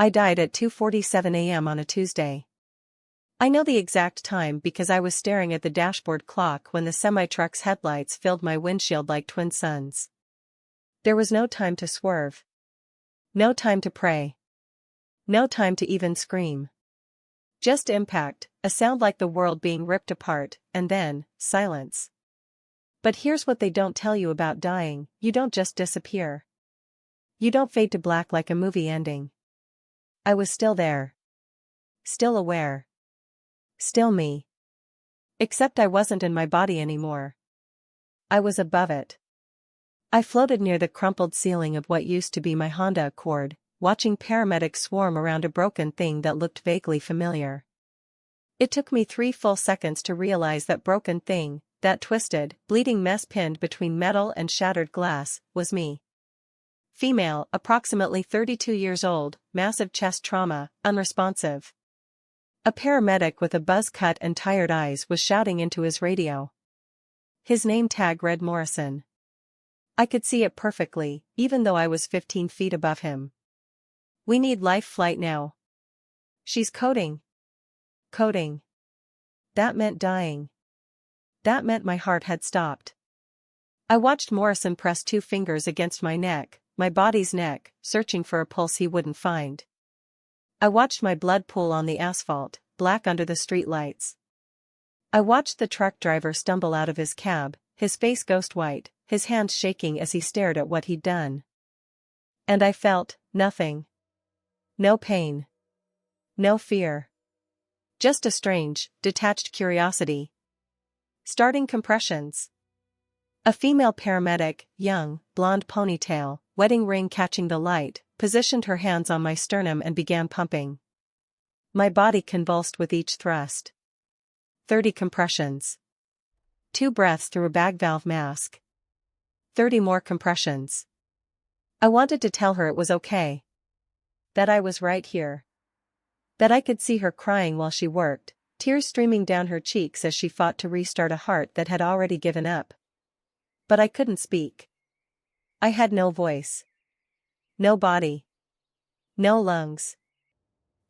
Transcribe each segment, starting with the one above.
I died at 2:47 a.m. on a Tuesday. I know the exact time because I was staring at the dashboard clock when the semi-truck's headlights filled my windshield like twin suns. There was no time to swerve. No time to pray. No time to even scream. Just impact, a sound like the world being ripped apart, and then, silence. But here's what they don't tell you about dying: you don't just disappear. You don't fade to black like a movie ending. I was still there. Still aware. Still me. Except I wasn't in my body anymore. I was above it. I floated near the crumpled ceiling of what used to be my Honda Accord, watching paramedics swarm around a broken thing that looked vaguely familiar. It took me 3 full seconds to realize that broken thing, that twisted, bleeding mess pinned between metal and shattered glass, was me. Female, approximately 32 years old, massive chest trauma, unresponsive. A paramedic with a buzz cut and tired eyes was shouting into his radio. His name tag read Morrison. I could see it perfectly, even though I was 15 feet above him. "We need life flight now." "She's coding." Coding. That meant dying. That meant my heart had stopped. I watched Morrison press 2 fingers against my neck, my body's neck, searching for a pulse he wouldn't find. I watched my blood pool on the asphalt, black under the street lights. I watched the truck driver stumble out of his cab, his face ghost white, his hands shaking as he stared at what he'd done. And I felt nothing. No pain. No fear. Just a strange, detached curiosity. Starting compressions. A female paramedic, young, blonde ponytail, wedding ring catching the light, positioned her hands on my sternum and began pumping. My body convulsed with each thrust. 30 compressions. 2 breaths through a bag valve mask. 30 more compressions. I wanted to tell her it was okay. That I was right here. That I could see her crying while she worked, tears streaming down her cheeks as she fought to restart a heart that had already given up. But I couldn't speak. I had no voice. No body. No lungs.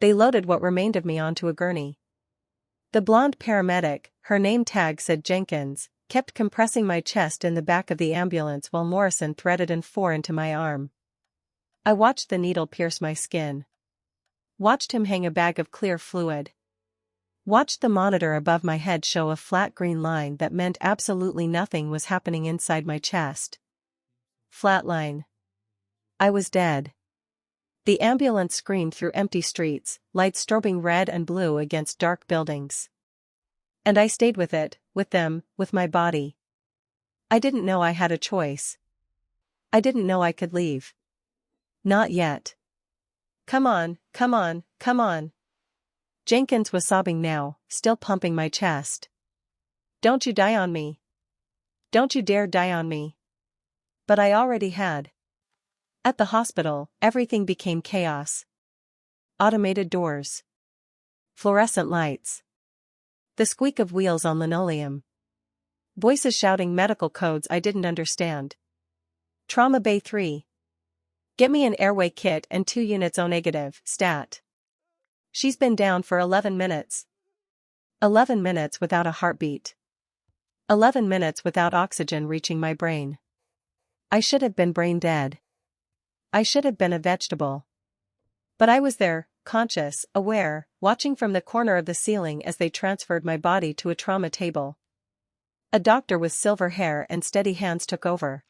They loaded what remained of me onto a gurney. The blonde paramedic, her name tag said Jenkins, kept compressing my chest in the back of the ambulance while Morrison threaded an 4 into my arm. I watched the needle pierce my skin. Watched him hang a bag of clear fluid. Watched the monitor above my head show a flat green line that meant absolutely nothing was happening inside my chest. Flat line. I was dead. The ambulance screamed through empty streets, lights strobing red and blue against dark buildings. And I stayed with it, with them, with my body. I didn't know I had a choice. I didn't know I could leave. Not yet. Come on, come on, come on. Jenkins was sobbing now, still pumping my chest. Don't you die on me. Don't you dare die on me. But I already had. At the hospital, everything became chaos. Automated doors. Fluorescent lights. The squeak of wheels on linoleum. Voices shouting medical codes I didn't understand. Trauma Bay 3. Get me an airway kit and 2 units O-negative, stat. She's been down for 11 minutes. 11 minutes without a heartbeat. 11 minutes without oxygen reaching my brain. I should have been brain dead. I should have been a vegetable. But I was there, conscious, aware, watching from the corner of the ceiling as they transferred my body to a trauma table. A doctor with silver hair and steady hands took over.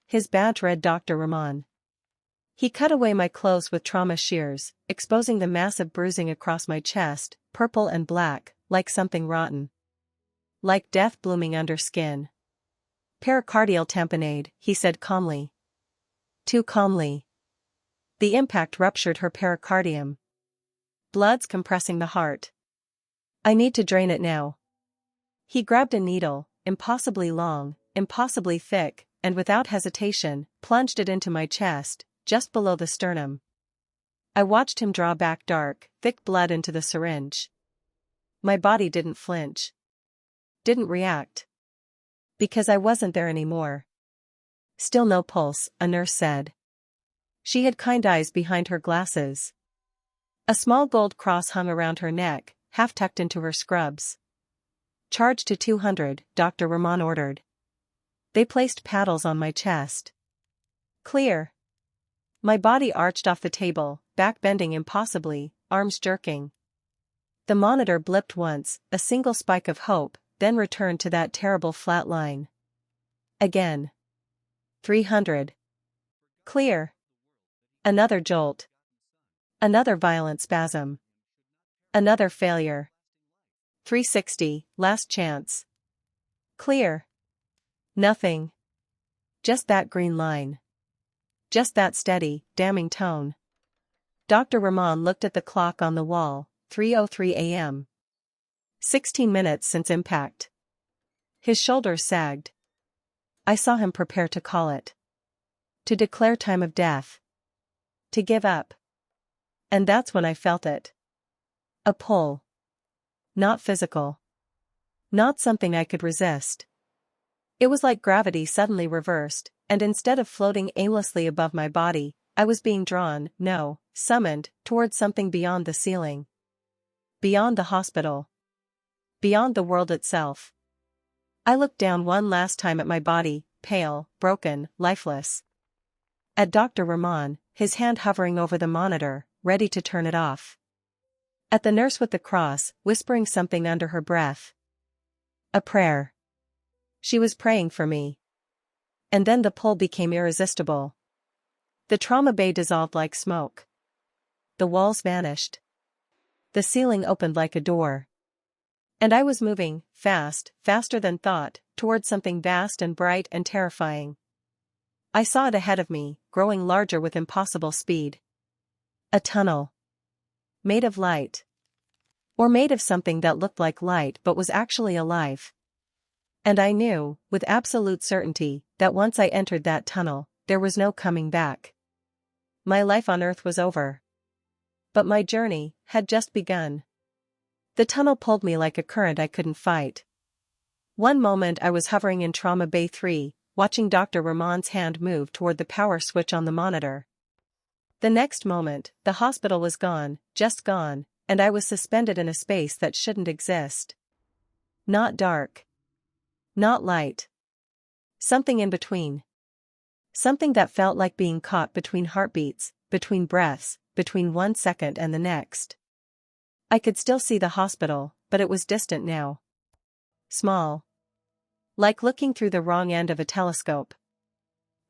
His badge read Dr. Rahman. He cut away my clothes with trauma shears, exposing the massive bruising across my chest, purple and black, like something rotten. Like death blooming under skin. Pericardial tamponade, he said calmly. Too calmly. The impact ruptured her pericardium. Blood's compressing the heart. I need to drain it now. He grabbed a needle, impossibly long, impossibly thick, and without hesitation, plunged it into my chest, just below the sternum. I watched him draw back dark, thick blood into the syringe. My body didn't flinch. Didn't react. Because I wasn't there anymore. Still no pulse, a nurse said. She had kind eyes behind her glasses. A small gold cross hung around her neck, half tucked into her scrubs. "Charge to 200, Dr. Ramon ordered." They placed paddles on my chest. "Clear." My body arched off the table, back bending impossibly, arms jerking. The monitor blipped once, a single spike of hope, then returned to that terrible flat line. Again. 300. "Clear." Another jolt. Another violent spasm. Another failure. 360, last chance. "Clear." Nothing. Just that green line. Just that steady, damning tone. Dr. Ramon looked at the clock on the wall, 3:03 a.m. 16 minutes since impact. His shoulders sagged. I saw him prepare to call it. To declare time of death. To give up. And that's when I felt it. A pull. Not physical. Not something I could resist. It was like gravity suddenly reversed, and instead of floating aimlessly above my body, I was being drawn, no, summoned, towards something beyond the ceiling. Beyond the hospital. Beyond the world itself. I looked down one last time at my body, pale, broken, lifeless. At Dr. Ramon, his hand hovering over the monitor, ready to turn it off. At the nurse with the cross, whispering something under her breath. A prayer. She was praying for me. And then the pull became irresistible. The trauma bay dissolved like smoke. The walls vanished. The ceiling opened like a door. And I was moving, fast, faster than thought, towards something vast and bright and terrifying. I saw it ahead of me, growing larger with impossible speed. A tunnel. Made of light. Or made of something that looked like light but was actually alive. And I knew, with absolute certainty, that once I entered that tunnel, there was no coming back. My life on Earth was over. But my journey had just begun. The tunnel pulled me like a current I couldn't fight. One moment I was hovering in Trauma Bay 3, watching Dr. Ramon's hand move toward the power switch on the monitor. The next moment, the hospital was gone, just gone, and I was suspended in a space that shouldn't exist. Not dark. Not light. Something in between. Something that felt like being caught between heartbeats, between breaths, between 1 second and the next. I could still see the hospital, but it was distant now. Small. Like looking through the wrong end of a telescope.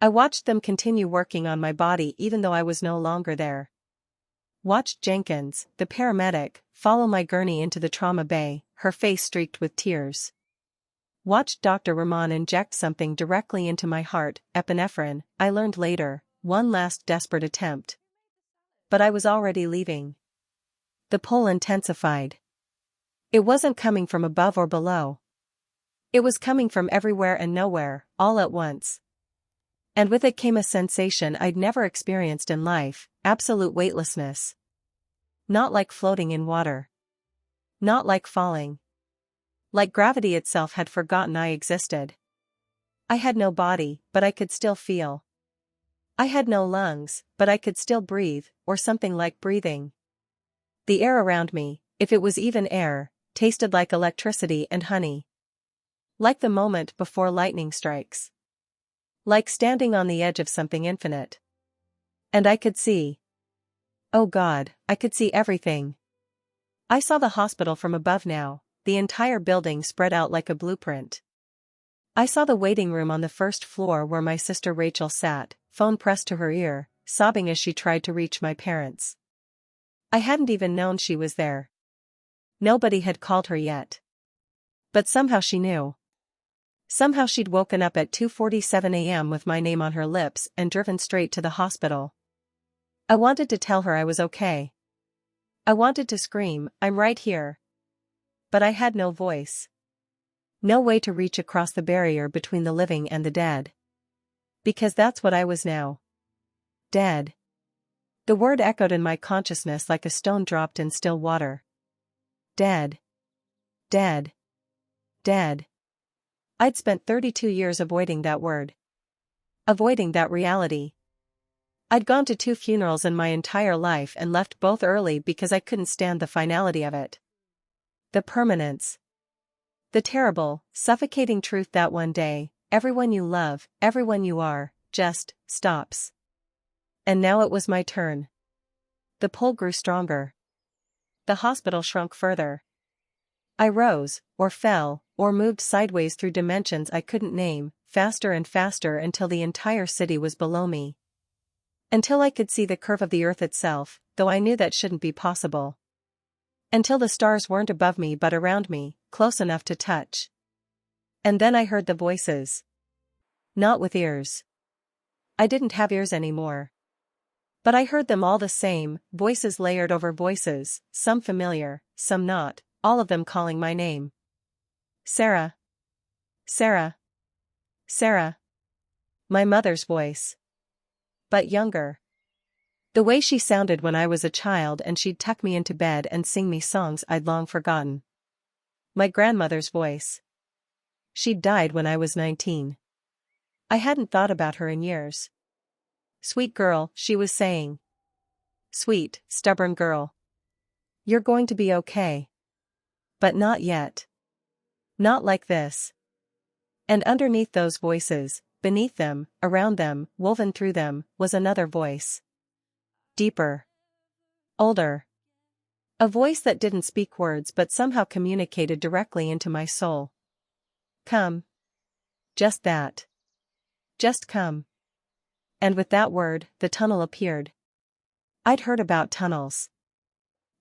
I watched them continue working on my body even though I was no longer there. Watched Jenkins, the paramedic, follow my gurney into the trauma bay, her face streaked with tears. Watched Dr. Ramon inject something directly into my heart, epinephrine, I learned later, one last desperate attempt. But I was already leaving. The pull intensified. It wasn't coming from above or below. It was coming from everywhere and nowhere, all at once. And with it came a sensation I'd never experienced in life, absolute weightlessness. Not like floating in water. Not like falling. Like gravity itself had forgotten I existed. I had no body, but I could still feel. I had no lungs, but I could still breathe, or something like breathing. The air around me, if it was even air, tasted like electricity and honey. Like the moment before lightning strikes. Like standing on the edge of something infinite. And I could see. Oh God, I could see everything. I saw the hospital from above now, the entire building spread out like a blueprint. I saw the waiting room on the first floor where my sister Rachel sat, phone pressed to her ear, sobbing as she tried to reach my parents. I hadn't even known she was there. Nobody had called her yet. But somehow she knew. Somehow she'd woken up at 2:47 a.m. with my name on her lips and driven straight to the hospital. I wanted to tell her I was okay. I wanted to scream, "I'm right here." But I had no voice. No way to reach across the barrier between the living and the dead. Because that's what I was now. Dead. The word echoed in my consciousness like a stone dropped in still water. Dead. Dead. Dead. I'd spent 32 years avoiding that word. Avoiding that reality. I'd gone to 2 funerals in my entire life and left both early because I couldn't stand the finality of it. The permanence. The terrible, suffocating truth that one day, everyone you love, everyone you are, just stops. And now it was my turn. The pull grew stronger. The hospital shrunk further. I rose, or fell, or moved sideways through dimensions I couldn't name, faster and faster until the entire city was below me. Until I could see the curve of the earth itself, though I knew that shouldn't be possible. Until the stars weren't above me but around me, close enough to touch. And then I heard the voices. Not with ears. I didn't have ears anymore. But I heard them all the same, voices layered over voices, some familiar, some not, all of them calling my name. Sarah. Sarah. Sarah. My mother's voice. But younger. The way she sounded when I was a child and she'd tuck me into bed and sing me songs I'd long forgotten. My grandmother's voice. She'd died when I was 19. I hadn't thought about her in years. Sweet girl, she was saying. Sweet, stubborn girl. You're going to be okay. But not yet. Not like this. And underneath those voices, beneath them, around them, woven through them, was another voice. Deeper. Older. A voice that didn't speak words but somehow communicated directly into my soul. Come. Just that. Just come. And with that word, the tunnel appeared. I'd heard about tunnels.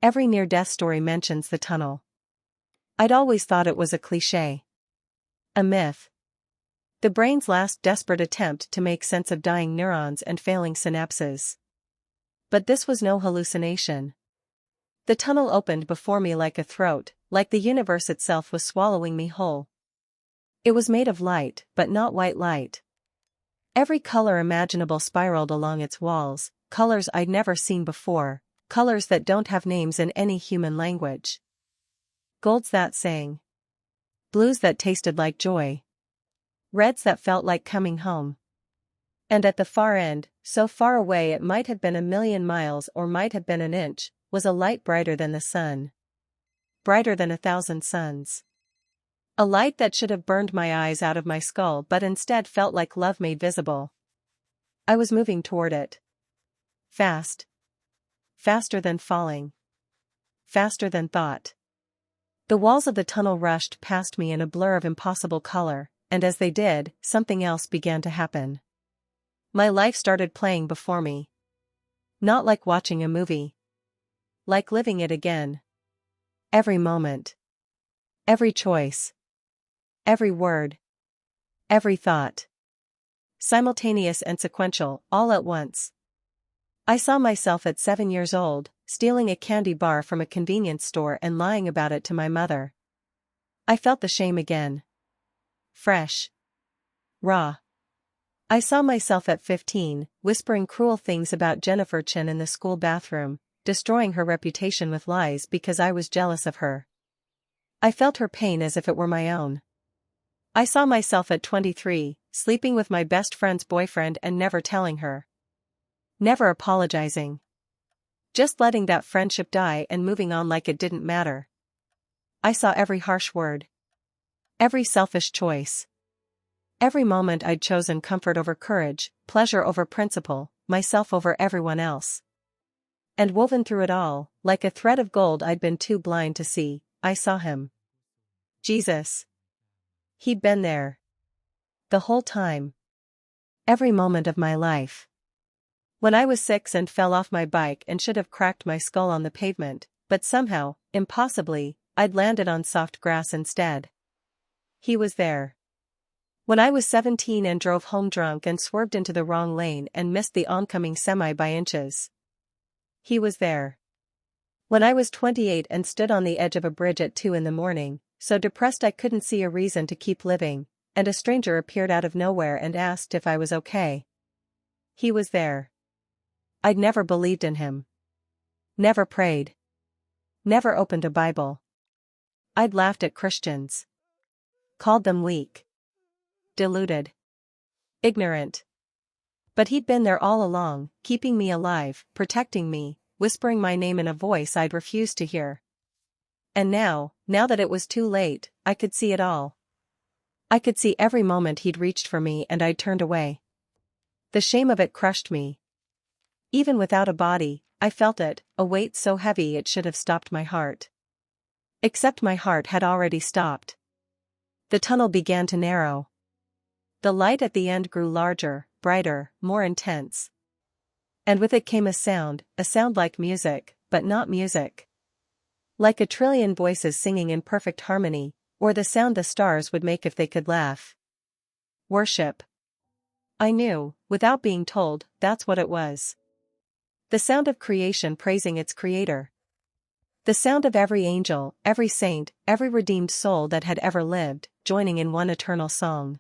Every near-death story mentions the tunnel. I'd always thought it was a cliché. A myth. The brain's last desperate attempt to make sense of dying neurons and failing synapses. But this was no hallucination. The tunnel opened before me like a throat, like the universe itself was swallowing me whole. It was made of light, but not white light. Every color imaginable spiraled along its walls, colors I'd never seen before, colors that don't have names in any human language. Golds that sang. Blues that tasted like joy. Reds that felt like coming home. And at the far end, so far away it might have been 1,000,000 miles or might have been an inch, was a light brighter than the sun. Brighter than 1,000 suns. A light that should have burned my eyes out of my skull but instead felt like love made visible. I was moving toward it. Fast. Faster than falling. Faster than thought. The walls of the tunnel rushed past me in a blur of impossible color, and as they did, something else began to happen. My life started playing before me. Not like watching a movie. Like living it again. Every moment. Every choice. Every word. Every thought. Simultaneous and sequential, all at once. I saw myself at 7 years old, stealing a candy bar from a convenience store and lying about it to my mother. I felt the shame again. Fresh. Raw. I saw myself at 15, whispering cruel things about Jennifer Chen in the school bathroom, destroying her reputation with lies because I was jealous of her. I felt her pain as if it were my own. I saw myself at 23, sleeping with my best friend's boyfriend and never telling her. Never apologizing. Just letting that friendship die and moving on like it didn't matter. I saw every harsh word. Every selfish choice. Every moment I'd chosen comfort over courage, pleasure over principle, myself over everyone else. And woven through it all, like a thread of gold I'd been too blind to see, I saw him. Jesus. He'd been there. The whole time. Every moment of my life. When I was 6 and fell off my bike and should have cracked my skull on the pavement, but somehow, impossibly, I'd landed on soft grass instead. He was there. When I was 17 and drove home drunk and swerved into the wrong lane and missed the oncoming semi by inches. He was there. When I was 28 and stood on the edge of a bridge at 2 in the morning, so depressed I couldn't see a reason to keep living, and a stranger appeared out of nowhere and asked if I was okay. He was there. I'd never believed in him. Never prayed. Never opened a Bible. I'd laughed at Christians. Called them weak. Deluded. Ignorant. But he'd been there all along, keeping me alive, protecting me, whispering my name in a voice I'd refused to hear. And now that it was too late, I could see it all. I could see every moment he'd reached for me and I'd turned away. The shame of it crushed me. Even without a body, I felt it, a weight so heavy it should have stopped my heart. Except my heart had already stopped. The tunnel began to narrow. The light at the end grew larger, brighter, more intense. And with it came a sound like music, but not music. Like a trillion voices singing in perfect harmony, or the sound the stars would make if they could laugh. Worship. I knew, without being told, that's what it was. The sound of creation praising its creator. The sound of every angel, every saint, every redeemed soul that had ever lived, joining in one eternal song.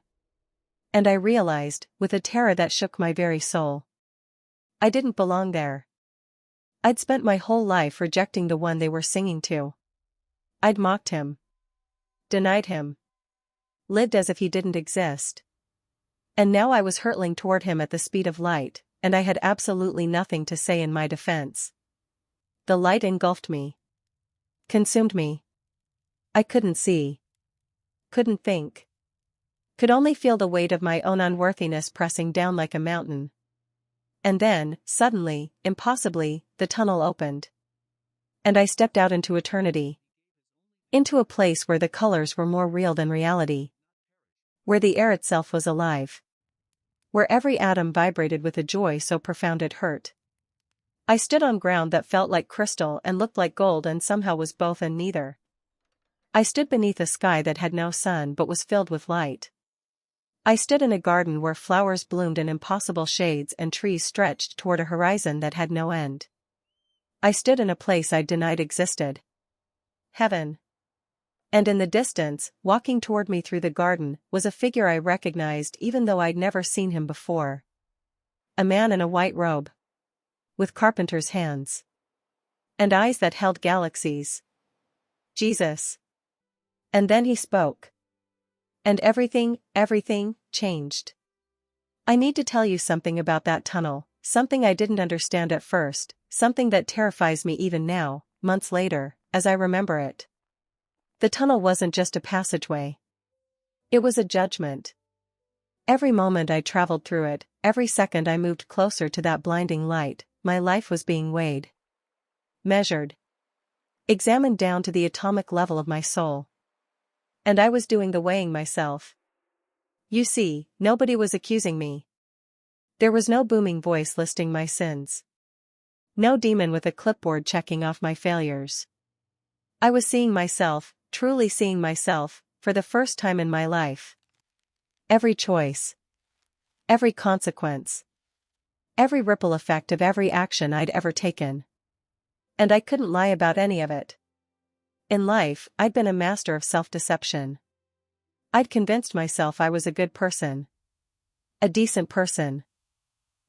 And I realized, with a terror that shook my very soul, I didn't belong there. I'd spent my whole life rejecting the one they were singing to. I'd mocked him. Denied him. Lived as if he didn't exist. And now I was hurtling toward him at the speed of light, and I had absolutely nothing to say in my defense. The light engulfed me. Consumed me. I couldn't see. Couldn't think. Could only feel the weight of my own unworthiness pressing down like a mountain. And then, suddenly, impossibly, the tunnel opened. And I stepped out into eternity. Into a place where the colors were more real than reality. Where the air itself was alive. Where every atom vibrated with a joy so profound it hurt. I stood on ground that felt like crystal and looked like gold and somehow was both and neither. I stood beneath a sky that had no sun but was filled with light. I stood in a garden where flowers bloomed in impossible shades and trees stretched toward a horizon that had no end. I stood in a place I'd denied existed. Heaven. And in the distance, walking toward me through the garden, was a figure I recognized even though I'd never seen him before. A man in a white robe. With carpenter's hands. And eyes that held galaxies. Jesus. And then he spoke. And everything changed. I need to tell you something about that tunnel, something I didn't understand at first, something that terrifies me even now, months later, as I remember it. The tunnel wasn't just a passageway. It was a judgment. Every moment I traveled through it, every second I moved closer to that blinding light, my life was being weighed. Measured. Examined down to the atomic level of my soul. And I was doing the weighing myself. You see, nobody was accusing me. There was no booming voice listing my sins. No demon with a clipboard checking off my failures. I was seeing myself, truly seeing myself, for the first time in my life. Every choice. Every consequence. Every ripple effect of every action I'd ever taken. And I couldn't lie about any of it. In life, I'd been a master of self-deception. I'd convinced myself I was a good person. A decent person.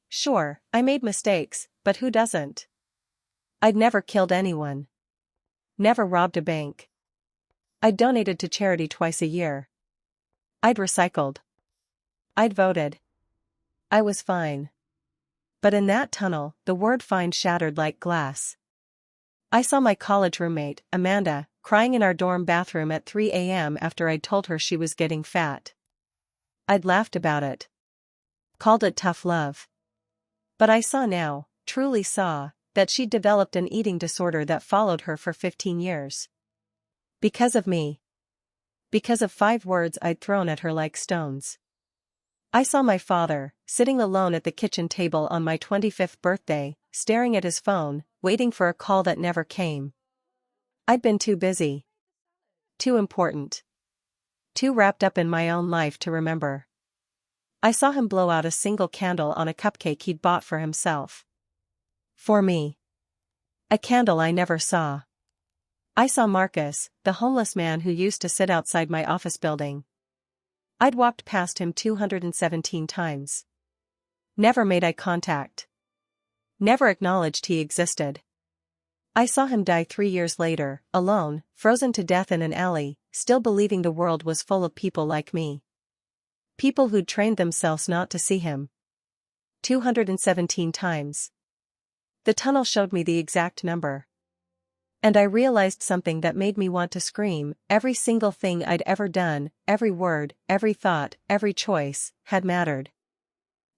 Sure, I made mistakes, but who doesn't? I'd never killed anyone. Never robbed a bank. I'd donated to charity twice a year. I'd recycled. I'd voted. I was fine. But in that tunnel, the word fine shattered like glass. I saw my college roommate, Amanda, crying in our dorm bathroom at 3 a.m. after I'd told her she was getting fat. I'd laughed about it. Called it tough love. But I saw now, truly saw, that she'd developed an eating disorder that followed her for 15 years. Because of me. Because of 5 words I'd thrown at her like stones. I saw my father, sitting alone at the kitchen table on my 25th birthday, staring at his phone, waiting for a call that never came. I'd been too busy. Too important. Too wrapped up in my own life to remember. I saw him blow out a single candle on a cupcake he'd bought for himself. For me. A candle I never saw. I saw Marcus, the homeless man who used to sit outside my office building. I'd walked past him 217 times. Never made eye contact. Never acknowledged he existed. I saw him die 3 years later, alone, frozen to death in an alley, still believing the world was full of people like me. People who'd trained themselves not to see him. 217 times. The tunnel showed me the exact number. And I realized something that made me want to scream. Every single thing I'd ever done, every word, every thought, every choice, had mattered.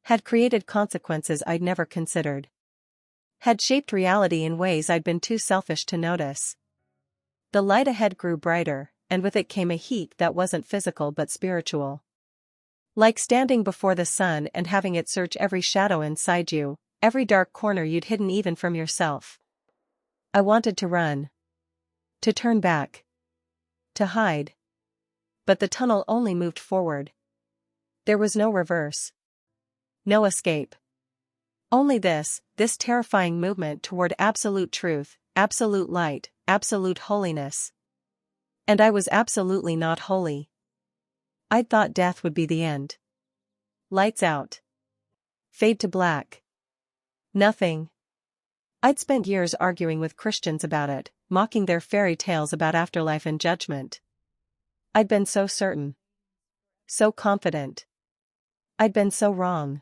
Had created consequences I'd never considered. Had shaped reality in ways I'd been too selfish to notice. The light ahead grew brighter, and with it came a heat that wasn't physical but spiritual. Like standing before the sun and having it search every shadow inside you, every dark corner you'd hidden even from yourself. I wanted to run. To turn back. To hide. But the tunnel only moved forward. There was no reverse. No escape. Only this terrifying movement toward absolute truth, absolute light, absolute holiness. And I was absolutely not holy. I'd thought death would be the end. Lights out. Fade to black. Nothing. I'd spent years arguing with Christians about it, mocking their fairy tales about afterlife and judgment. I'd been so certain. So confident. I'd been so wrong.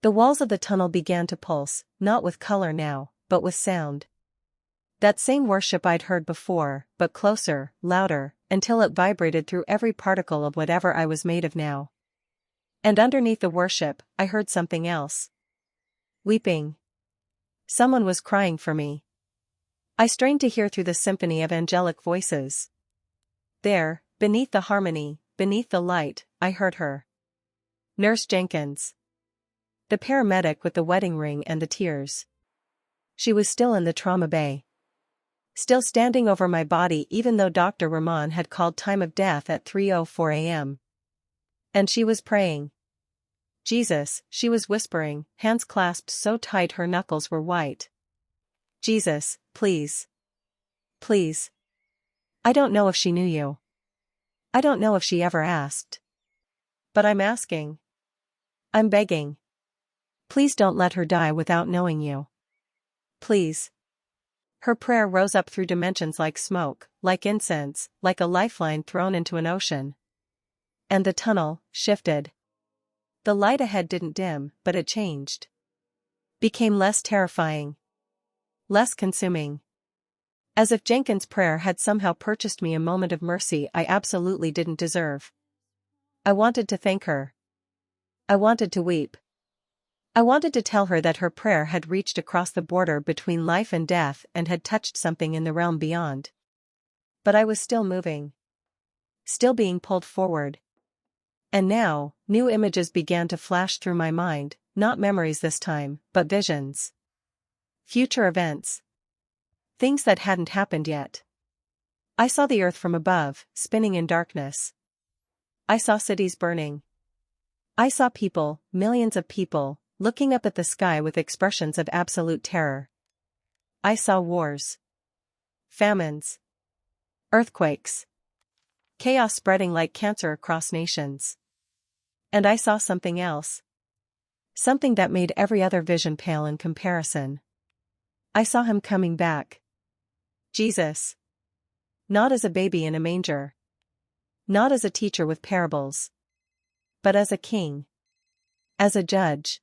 The walls of the tunnel began to pulse, not with color now, but with sound. That same worship I'd heard before, but closer, louder, until it vibrated through every particle of whatever I was made of now. And underneath the worship, I heard something else. Weeping. Someone was crying for me. I strained to hear through the symphony of angelic voices. There, beneath the harmony, beneath the light, I heard her. Nurse Jenkins. The paramedic with the wedding ring and the tears. She was still in the trauma bay. Still standing over my body even though Dr. Rahman had called time of death at 3:04 a.m. And she was praying. Jesus, she was whispering, hands clasped so tight her knuckles were white. Jesus, please. Please. I don't know if she knew you. I don't know if she ever asked. But I'm asking. I'm begging. Please don't let her die without knowing you. Please. Her prayer rose up through dimensions like smoke, like incense, like a lifeline thrown into an ocean. And the tunnel shifted. The light ahead didn't dim, but it changed. Became less terrifying. Less consuming. As if Jenkins' prayer had somehow purchased me a moment of mercy I absolutely didn't deserve. I wanted to thank her. I wanted to weep. I wanted to tell her that her prayer had reached across the border between life and death and had touched something in the realm beyond. But I was still moving. Still being pulled forward. And now, new images began to flash through my mind, not memories this time, but visions. Future events. Things that hadn't happened yet. I saw the earth from above, spinning in darkness. I saw cities burning. I saw people, millions of people, looking up at the sky with expressions of absolute terror. I saw wars. Famines. Earthquakes. Chaos spreading like cancer across nations. And I saw something else. Something that made every other vision pale in comparison. I saw him coming back. Jesus. Not as a baby in a manger. Not as a teacher with parables. But as a king. As a judge.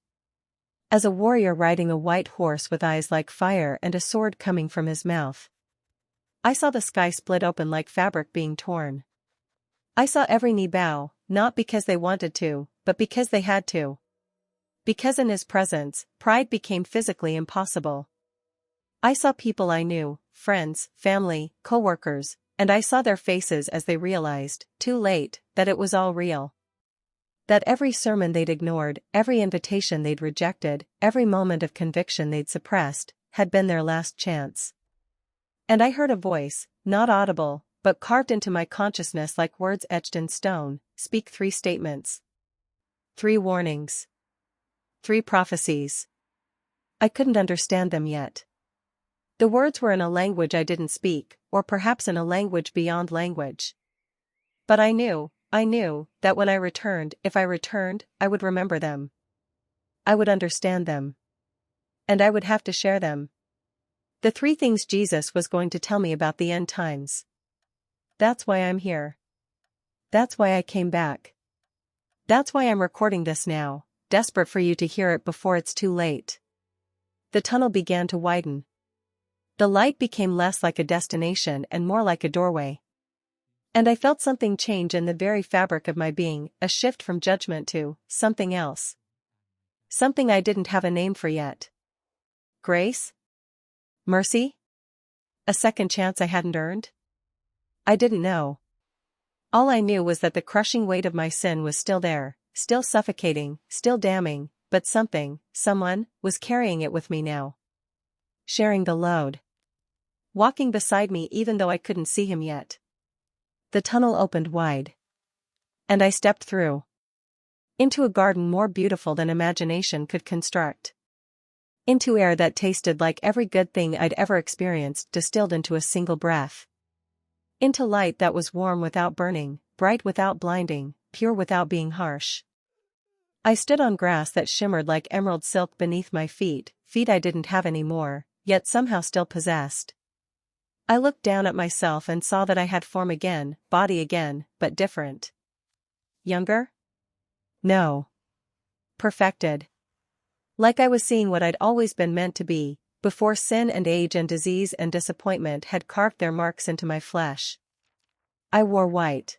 As a warrior riding a white horse with eyes like fire and a sword coming from his mouth. I saw the sky split open like fabric being torn. I saw every knee bow, not because they wanted to, but because they had to. Because in his presence, pride became physically impossible. I saw people I knew, friends, family, co-workers, and I saw their faces as they realized, too late, that it was all real. That every sermon they'd ignored, every invitation they'd rejected, every moment of conviction they'd suppressed, had been their last chance. And I heard a voice, not audible, but carved into my consciousness like words etched in stone, speak 3 statements. 3 warnings. 3 prophecies. I couldn't understand them yet. The words were in a language I didn't speak, or perhaps in a language beyond language. But I knew that when I returned, if I returned, I would remember them. I would understand them. And I would have to share them. The 3 things Jesus was going to tell me about the end times. That's why I'm here. That's why I came back. That's why I'm recording this now, desperate for you to hear it before it's too late. The tunnel began to widen. The light became less like a destination and more like a doorway. And I felt something change in the very fabric of my being, a shift from judgment to something else. Something I didn't have a name for yet. Grace? Mercy? A second chance I hadn't earned? I didn't know. All I knew was that the crushing weight of my sin was still there, still suffocating, still damning, but someone, was carrying it with me now. Sharing the load. Walking beside me even though I couldn't see him yet. The tunnel opened wide. And I stepped through. Into a garden more beautiful than imagination could construct. Into air that tasted like every good thing I'd ever experienced distilled into a single breath. Into light that was warm without burning, bright without blinding, pure without being harsh. I stood on grass that shimmered like emerald silk beneath my feet I didn't have anymore, yet somehow still possessed. I looked down at myself and saw that I had form again, body again, but different. Younger? No. Perfected. Like I was seeing what I'd always been meant to be, before sin and age and disease and disappointment had carved their marks into my flesh. I wore white.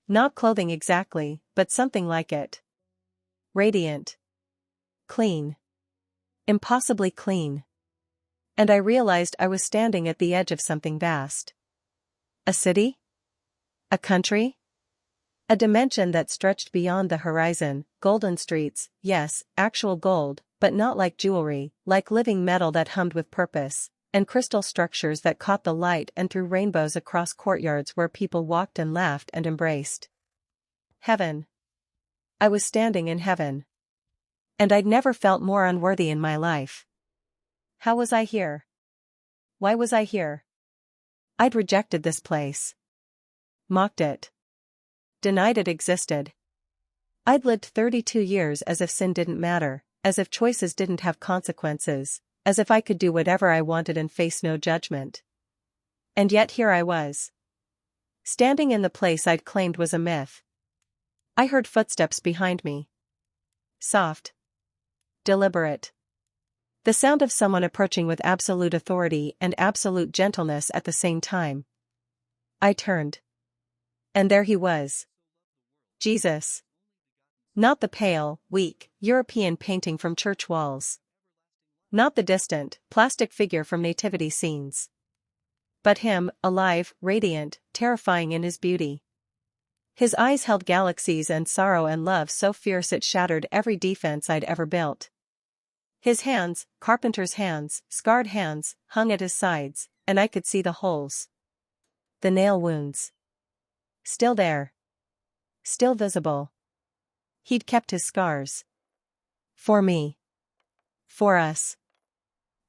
Not clothing exactly, but something like it. Radiant. Clean. Impossibly clean. And I realized I was standing at the edge of something vast. A city? A country? A dimension that stretched beyond the horizon, golden streets, yes, actual gold, but not like jewelry, like living metal that hummed with purpose, and crystal structures that caught the light and threw rainbows across courtyards where people walked and laughed and embraced. Heaven. I was standing in heaven. And I'd never felt more unworthy in my life. How was I here? Why was I here? I'd rejected this place. Mocked it. Denied it existed. I'd lived 32 years as if sin didn't matter, as if choices didn't have consequences, as if I could do whatever I wanted and face no judgment. And yet here I was. Standing in the place I'd claimed was a myth. I heard footsteps behind me. Soft. Deliberate. The sound of someone approaching with absolute authority and absolute gentleness at the same time. I turned. And there he was. Jesus. Not the pale, weak, European painting from church walls. Not the distant, plastic figure from nativity scenes. But him, alive, radiant, terrifying in his beauty. His eyes held galaxies and sorrow and love so fierce it shattered every defense I'd ever built. His hands, carpenter's hands, scarred hands, hung at his sides, and I could see the holes. The nail wounds. Still there. Still visible. He'd kept his scars. For me. For us.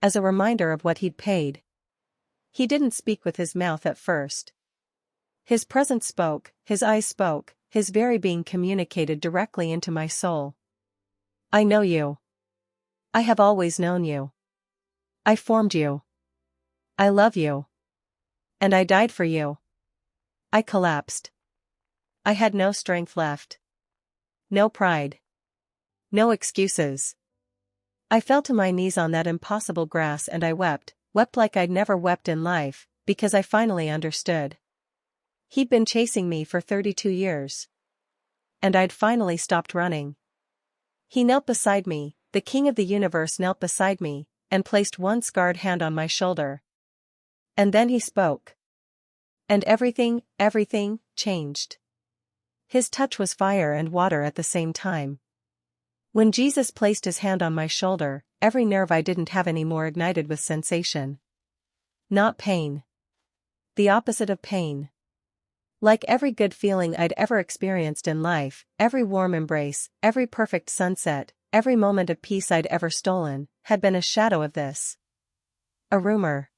As a reminder of what he'd paid. He didn't speak with his mouth at first. His presence spoke, his eyes spoke, his very being communicated directly into my soul. I know you. I have always known you. I formed you. I love you. And I died for you. I collapsed. I had no strength left. No pride. No excuses. I fell to my knees on that impossible grass and I wept like I'd never wept in life, because I finally understood. He'd been chasing me for 32 years. And I'd finally stopped running. He knelt beside me, the King of the universe knelt beside me, and placed one scarred hand on my shoulder. And then he spoke. And everything changed. His touch was fire and water at the same time. When Jesus placed his hand on my shoulder, every nerve I didn't have anymore ignited with sensation. Not pain. The opposite of pain. Like every good feeling I'd ever experienced in life, every warm embrace, every perfect sunset, every moment of peace I'd ever stolen, had been a shadow of this. A rumor.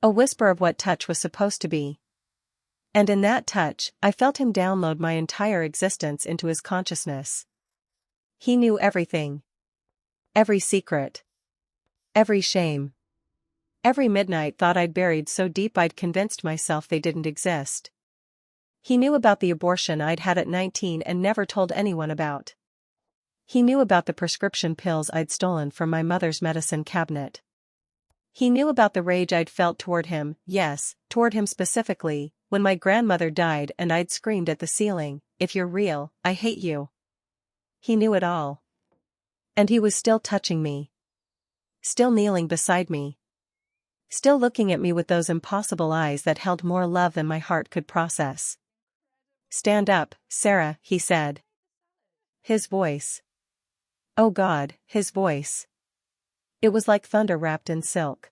A whisper of what touch was supposed to be. And in that touch, I felt him download my entire existence into his consciousness. He knew everything. Every secret. Every shame. Every midnight thought I'd buried so deep I'd convinced myself they didn't exist. He knew about the abortion I'd had at 19 and never told anyone about. He knew about the prescription pills I'd stolen from my mother's medicine cabinet. He knew about the rage I'd felt toward him, yes, toward him specifically, when my grandmother died and I'd screamed at the ceiling, "If you're real, I hate you." He knew it all. And he was still touching me. Still kneeling beside me. Still looking at me with those impossible eyes that held more love than my heart could process. "Stand up, Sarah," he said. His voice. Oh God, his voice. It was like thunder wrapped in silk.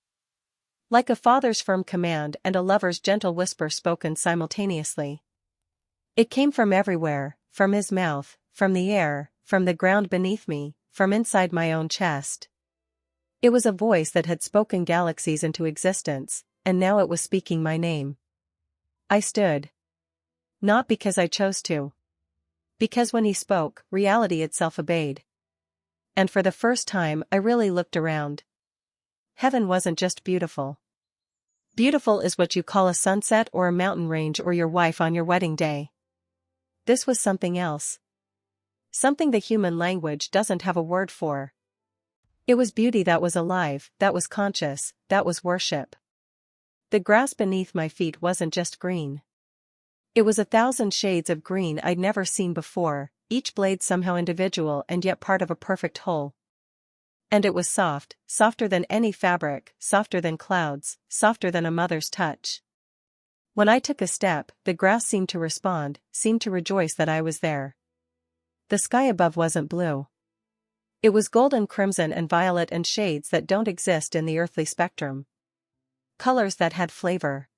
Like a father's firm command and a lover's gentle whisper spoken simultaneously. It came from everywhere, from his mouth, from the air, from the ground beneath me, from inside my own chest. It was a voice that had spoken galaxies into existence, and now it was speaking my name. I stood. Not because I chose to. Because when he spoke, reality itself obeyed. And for the first time I really looked around. Heaven wasn't just beautiful. Beautiful is what you call a sunset or a mountain range or your wife on your wedding day. This was something else. Something the human language doesn't have a word for. It was beauty that was alive, that was conscious, that was worship. The grass beneath my feet wasn't just green. It was 1,000 shades of green I'd never seen before, each blade somehow individual and yet part of a perfect whole. And it was soft, softer than any fabric, softer than clouds, softer than a mother's touch. When I took a step, the grass seemed to respond, seemed to rejoice that I was there. The sky above wasn't blue. It was golden, crimson and violet and shades that don't exist in the earthly spectrum. Colors that had flavor.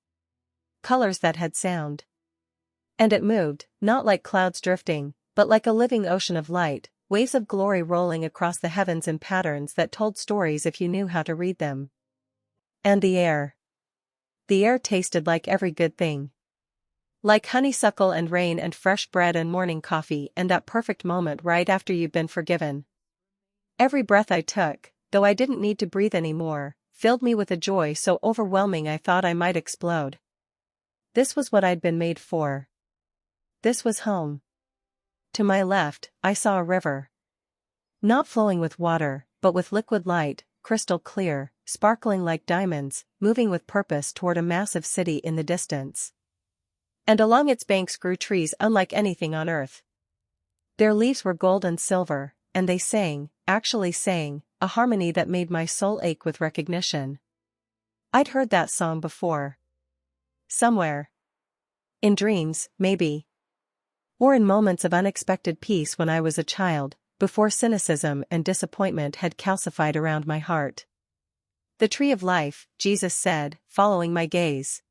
Colors that had sound. And it moved, not like clouds drifting, but like a living ocean of light, waves of glory rolling across the heavens in patterns that told stories if you knew how to read them. And the air. The air tasted like every good thing. Like honeysuckle and rain and fresh bread and morning coffee and that perfect moment right after you've been forgiven. Every breath I took, though I didn't need to breathe anymore, filled me with a joy so overwhelming I thought I might explode. This was what I'd been made for. This was home. To my left, I saw a river. Not flowing with water, but with liquid light, crystal clear, sparkling like diamonds, moving with purpose toward a massive city in the distance. And along its banks grew trees unlike anything on earth. Their leaves were gold and silver, and they sang, actually sang, a harmony that made my soul ache with recognition. I'd heard that song before. Somewhere. In dreams, maybe. Or in moments of unexpected peace when I was a child, before cynicism and disappointment had calcified around my heart. The tree of life, Jesus said, following my gaze.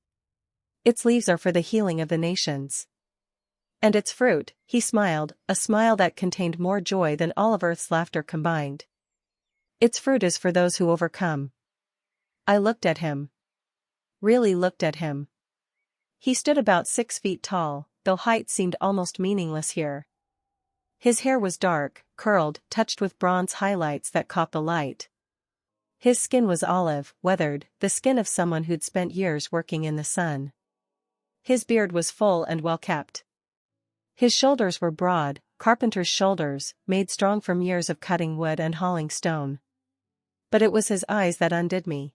Its leaves are for the healing of the nations. And its fruit, he smiled, a smile that contained more joy than all of earth's laughter combined. Its fruit is for those who overcome. I looked at him. Really looked at him. He stood about 6 feet tall, though height seemed almost meaningless here. His hair was dark, curled, touched with bronze highlights that caught the light. His skin was olive, weathered, the skin of someone who'd spent years working in the sun. His beard was full and well kept. His shoulders were broad, carpenter's shoulders, made strong from years of cutting wood and hauling stone. But it was his eyes that undid me.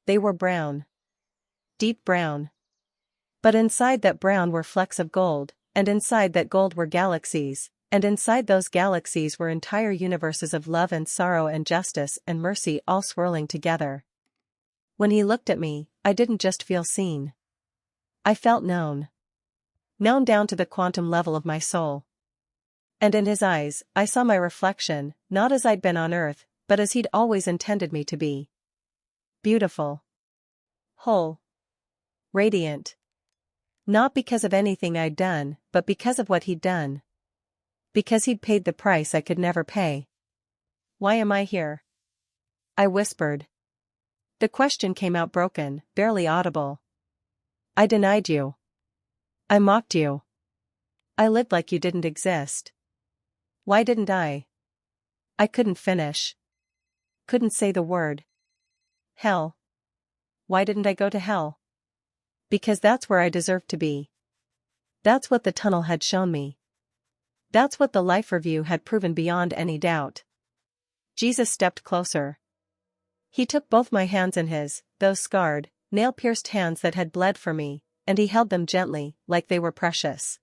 They were brown. Deep brown. But inside that brown were flecks of gold, and inside that gold were galaxies, and inside those galaxies were entire universes of love and sorrow and justice and mercy all swirling together. When he looked at me, I didn't just feel seen. I felt known. Known down to the quantum level of my soul. And in his eyes, I saw my reflection, not as I'd been on earth, but as he'd always intended me to be. Beautiful. Whole. Radiant. Not because of anything I'd done, but because of what he'd done. Because he'd paid the price I could never pay. Why am I here? I whispered. The question came out broken, barely audible. I denied you. I mocked you. I lived like you didn't exist. Why didn't I? I couldn't finish. Couldn't say the word. Hell. Why didn't I go to hell? Because that's where I deserved to be. That's what the tunnel had shown me. That's what the life review had proven beyond any doubt. Jesus stepped closer. He took both my hands in his, those scarred, nail-pierced hands that had bled for me, and he held them gently, like they were precious.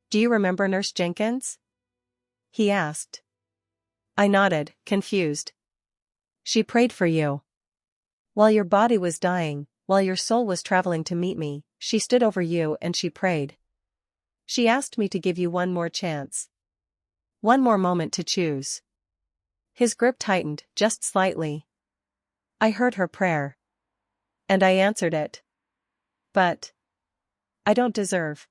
"Do you remember Nurse Jenkins?" he asked. I nodded, confused. "She prayed for you. While your body was dying, while your soul was traveling to meet me, she stood over you and she prayed. She asked me to give you one more chance. One more moment to choose." His grip tightened, just slightly. I heard her prayer. And I answered it. "But I don't deserve."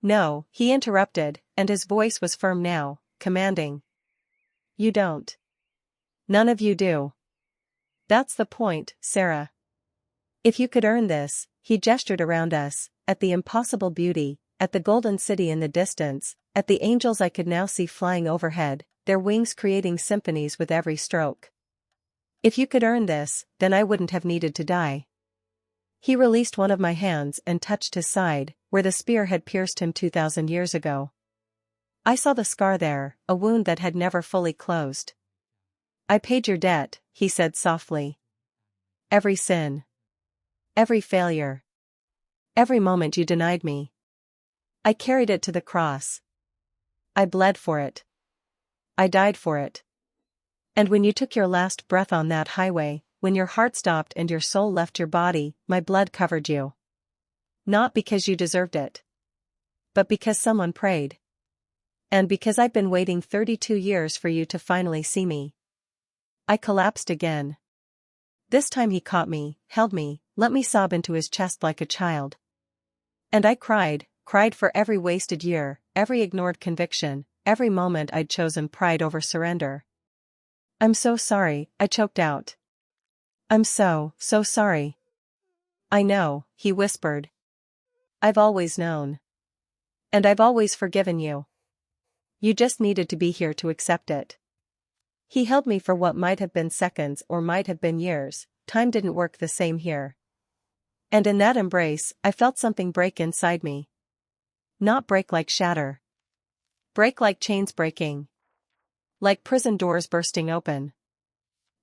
"No," he interrupted, and his voice was firm now, commanding. "You don't. None of you do. That's the point, Sarah. If you could earn this," he gestured around us, at the impossible beauty, at the golden city in the distance, at the angels I could now see flying overhead, their wings creating symphonies with every stroke. "If you could earn this, then I wouldn't have needed to die." He released one of my hands and touched his side, where the spear had pierced him 2,000 years ago. I saw the scar there, a wound that had never fully closed. "I paid your debt," he said softly. "Every sin. Every failure. Every moment you denied me. I carried it to the cross. I bled for it. I died for it. And when you took your last breath on that highway, when your heart stopped and your soul left your body, my blood covered you. Not because you deserved it. But because someone prayed. And because I've been waiting 32 years for you to finally see me." I collapsed again. This time he caught me, held me, let me sob into his chest like a child. And I cried for every wasted year, every ignored conviction, every moment I'd chosen pride over surrender. "I'm so sorry," I choked out. "I'm so sorry." "I know," he whispered. "I've always known. And I've always forgiven you. You just needed to be here to accept it." He held me for what might have been seconds or might have been years. Time didn't work the same here. And in that embrace, I felt something break inside me. Not break like shatter. Break like chains breaking. Like prison doors bursting open.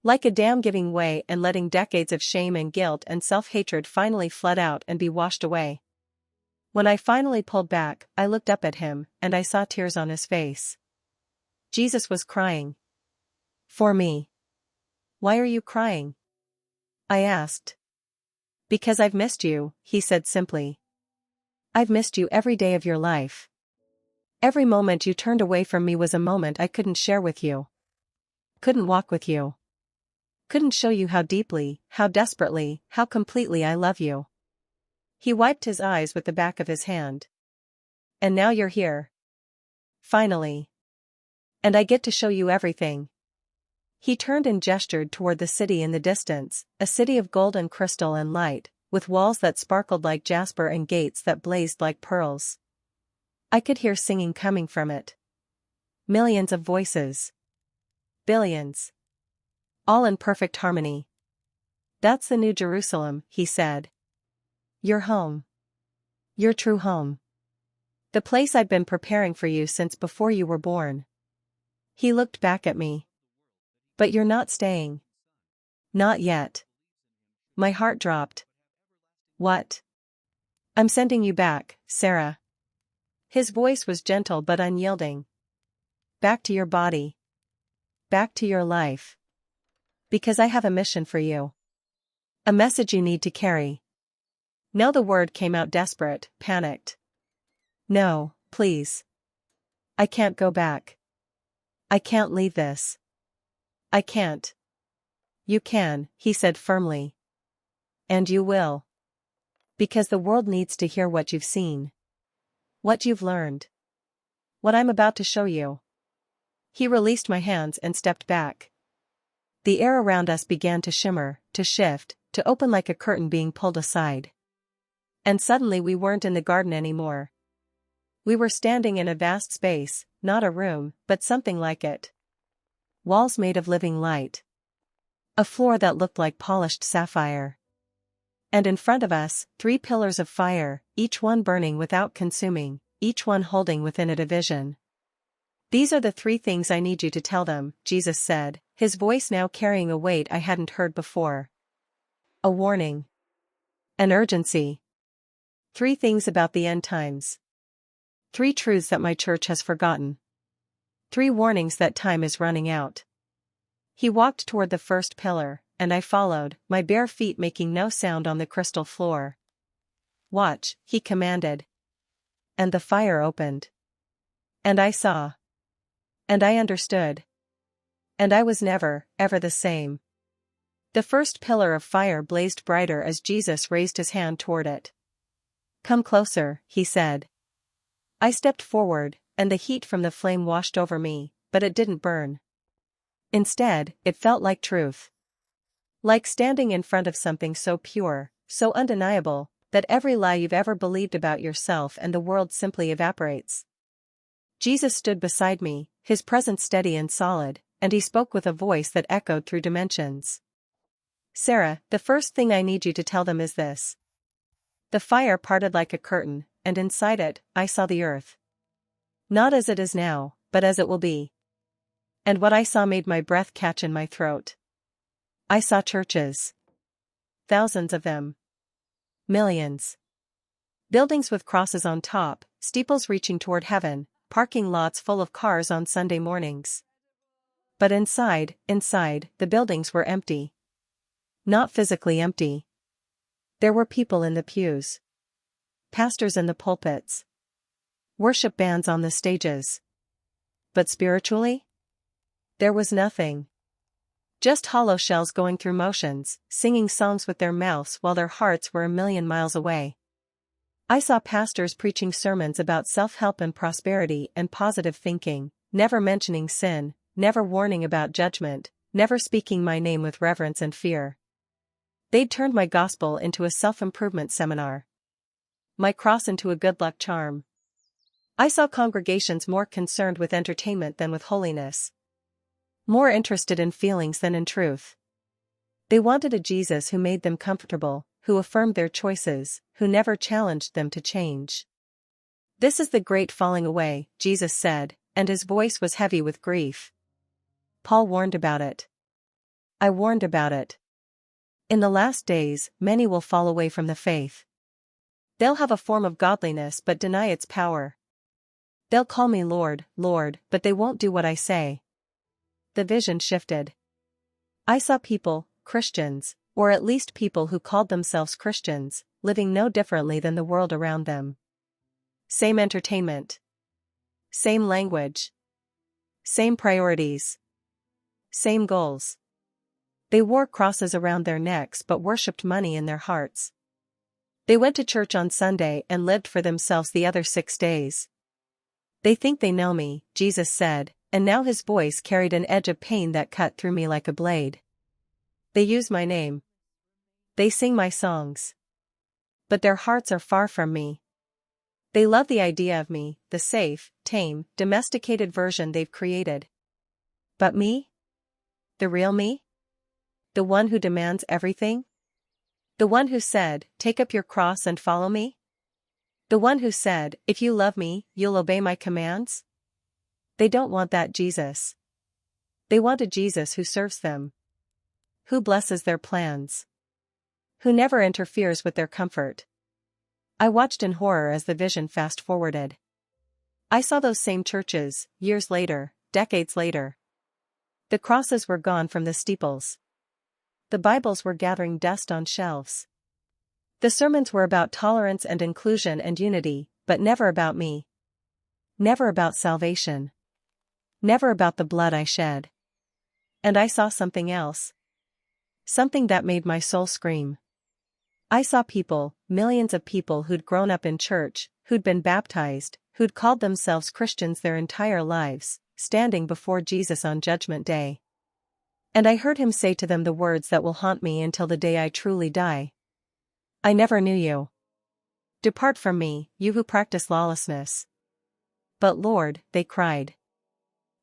Like a dam giving way and letting decades of shame and guilt and self-hatred finally flood out and be washed away. When I finally pulled back, I looked up at him, and I saw tears on his face. Jesus was crying. For me. "Why are you crying?" I asked. "Because I've missed you," he said simply. "I've missed you every day of your life. Every moment you turned away from me was a moment I couldn't share with you. Couldn't walk with you. Couldn't show you how deeply, how desperately, how completely I love you." He wiped his eyes with the back of his hand. "And now you're here. Finally. And I get to show you everything." He turned and gestured toward the city in the distance, a city of gold and crystal and light, with walls that sparkled like jasper and gates that blazed like pearls. I could hear singing coming from it. Millions of voices. Billions. All in perfect harmony. "That's the New Jerusalem," he said. "Your home. Your true home. The place I've been preparing for you since before you were born." He looked back at me. "But you're not staying." "Not yet." My heart dropped. "What?" "I'm sending you back, Sarah." His voice was gentle but unyielding. "Back to your body. Back to your life. Because I have a mission for you. A message you need to carry." Now the word came out desperate, panicked. "No, please. I can't go back. I can't leave this. I can't." "You can," he said firmly. "And you will. Because the world needs to hear what you've seen. What you've learned. What I'm about to show you." He released my hands and stepped back. The air around us began to shimmer, to shift, to open like a curtain being pulled aside. And suddenly we weren't in the garden anymore. We were standing in a vast space, not a room, but something like it. Walls made of living light. A floor that looked like polished sapphire. And in front of us, 3 pillars of fire, each one burning without consuming, each one holding within it a vision. These are the 3 things I need you to tell them, Jesus said, his voice now carrying a weight I hadn't heard before. A warning. An urgency. 3 things about the end times. 3 truths that my church has forgotten. 3 warnings that time is running out. He walked toward the first pillar, and I followed, my bare feet making no sound on the crystal floor. Watch, he commanded. And the fire opened. And I saw. And I understood. And I was never, ever the same. The first pillar of fire blazed brighter as Jesus raised his hand toward it. Come closer, he said. I stepped forward, and the heat from the flame washed over me, but it didn't burn. Instead, it felt like truth. Like standing in front of something so pure, so undeniable, that every lie you've ever believed about yourself and the world simply evaporates. Jesus stood beside me, his presence steady and solid, and he spoke with a voice that echoed through dimensions. Sarah, the first thing I need you to tell them is this. The fire parted like a curtain, and inside it, I saw the earth. Not as it is now, but as it will be. And what I saw made my breath catch in my throat. I saw churches. Thousands of them. Millions. Buildings with crosses on top, steeples reaching toward heaven, parking lots full of cars on Sunday mornings. But inside, the buildings were empty. Not physically empty. There were people in the pews. Pastors in the pulpits. Worship bands on the stages. But spiritually? There was nothing. Just hollow shells going through motions, singing songs with their mouths while their hearts were a million miles away. I saw pastors preaching sermons about self-help and prosperity and positive thinking, never mentioning sin, never warning about judgment, never speaking my name with reverence and fear. They'd turned my gospel into a self-improvement seminar. My cross into a good luck charm. I saw congregations more concerned with entertainment than with holiness. More interested in feelings than in truth. They wanted a Jesus who made them comfortable, who affirmed their choices, who never challenged them to change. This is the great falling away, Jesus said, and his voice was heavy with grief. Paul warned about it. I warned about it. In the last days, many will fall away from the faith. They'll have a form of godliness but deny its power. They'll call me Lord, Lord, but they won't do what I say. The vision shifted. I saw people, Christians, or at least people who called themselves Christians, living no differently than the world around them. Same entertainment. Same language. Same priorities. Same goals. They wore crosses around their necks but worshipped money in their hearts. They went to church on Sunday and lived for themselves the other 6 days. They think they know me, Jesus said, and now his voice carried an edge of pain that cut through me like a blade. They use my name. They sing my songs. But their hearts are far from me. They love the idea of me, the safe, tame, domesticated version they've created. But me? The real me? The one who demands everything? The one who said, "Take up your cross and follow me"? The one who said, "If you love me, you'll obey my commands"? They don't want that Jesus. They want a Jesus who serves them. Who blesses their plans. Who never interferes with their comfort. I watched in horror as the vision fast-forwarded. I saw those same churches, years later, decades later. The crosses were gone from the steeples. The Bibles were gathering dust on shelves. The sermons were about tolerance and inclusion and unity, but never about me. Never about salvation. Never about the blood I shed. And I saw something else. Something that made my soul scream. I saw people, millions of people who'd grown up in church, who'd been baptized, who'd called themselves Christians their entire lives, standing before Jesus on Judgment Day. And I heard him say to them the words that will haunt me until the day I truly die. I never knew you. Depart from me, you who practice lawlessness. But Lord, they cried.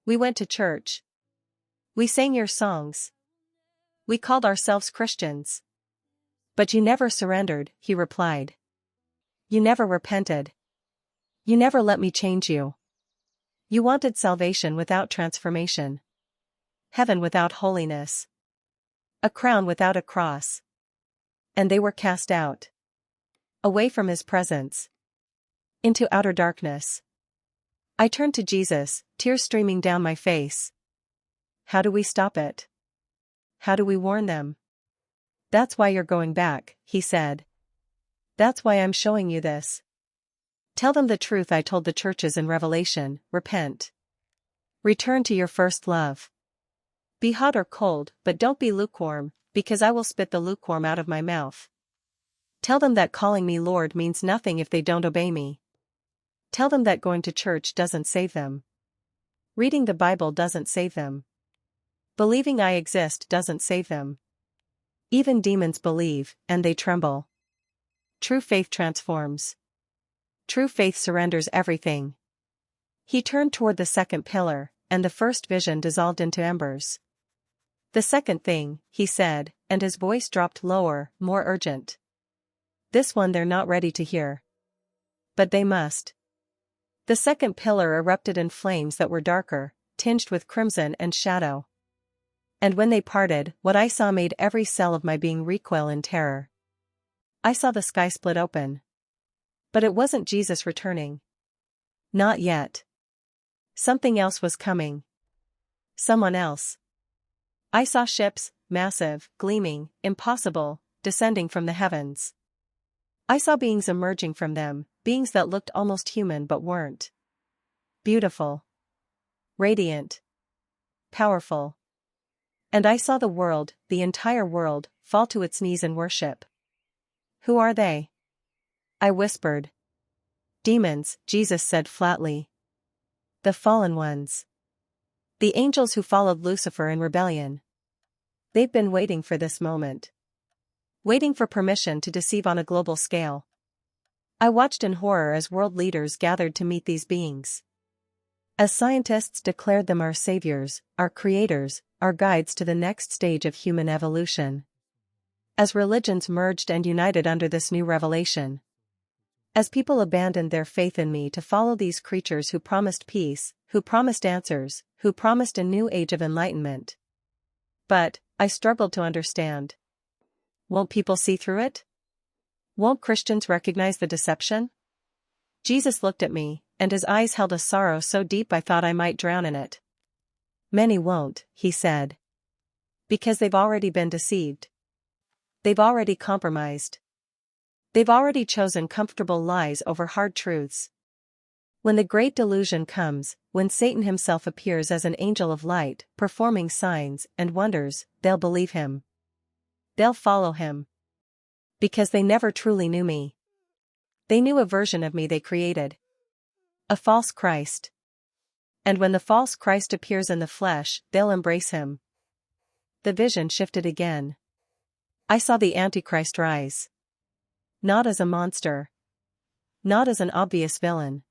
We went to church. We sang your songs. We called ourselves Christians. But you never surrendered, he replied. You never repented. You never let me change you. You wanted salvation without transformation. Heaven without holiness. A crown without a cross. And they were cast out. Away from his presence. Into outer darkness. I turned to Jesus, tears streaming down my face. How do we stop it? How do we warn them? That's why you're going back, he said. That's why I'm showing you this. Tell them the truth I told the churches in Revelation, repent. Return to your first love. Be hot or cold, but don't be lukewarm, because I will spit the lukewarm out of my mouth. Tell them that calling me Lord means nothing if they don't obey me. Tell them that going to church doesn't save them. Reading the Bible doesn't save them. Believing I exist doesn't save them. Even demons believe, and they tremble. True faith transforms. True faith surrenders everything. He turned toward the second pillar, and the first vision dissolved into embers. The second thing, he said, and his voice dropped lower, more urgent. This one they're not ready to hear. But they must. The second pillar erupted in flames that were darker, tinged with crimson and shadow. And when they parted, what I saw made every cell of my being recoil in terror. I saw the sky split open. But it wasn't Jesus returning. Not yet. Something else was coming. Someone else. I saw ships, massive, gleaming, impossible, descending from the heavens. I saw beings emerging from them, beings that looked almost human but weren't. Beautiful. Radiant. Powerful. And I saw the world, the entire world, fall to its knees in worship. Who are they? I whispered. Demons, Jesus said flatly. The fallen ones. The angels who followed Lucifer in rebellion. They've been waiting for this moment. Waiting for permission to deceive on a global scale. I watched in horror as world leaders gathered to meet these beings. As scientists declared them our saviors, our creators, our guides to the next stage of human evolution. As religions merged and united under this new revelation. As people abandoned their faith in me to follow these creatures who promised peace, who promised answers, who promised a new age of enlightenment. But, I struggled to understand. Won't people see through it? Won't Christians recognize the deception? Jesus looked at me, and his eyes held a sorrow so deep I thought I might drown in it. Many won't, he said. Because they've already been deceived. They've already compromised. They've already chosen comfortable lies over hard truths. When the great delusion comes, when Satan himself appears as an angel of light, performing signs and wonders, they'll believe him. They'll follow him. Because they never truly knew me. They knew a version of me they created. A false Christ. And when the false Christ appears in the flesh, they'll embrace him. The vision shifted again. I saw the Antichrist rise. Not as a monster. Not as an obvious villain.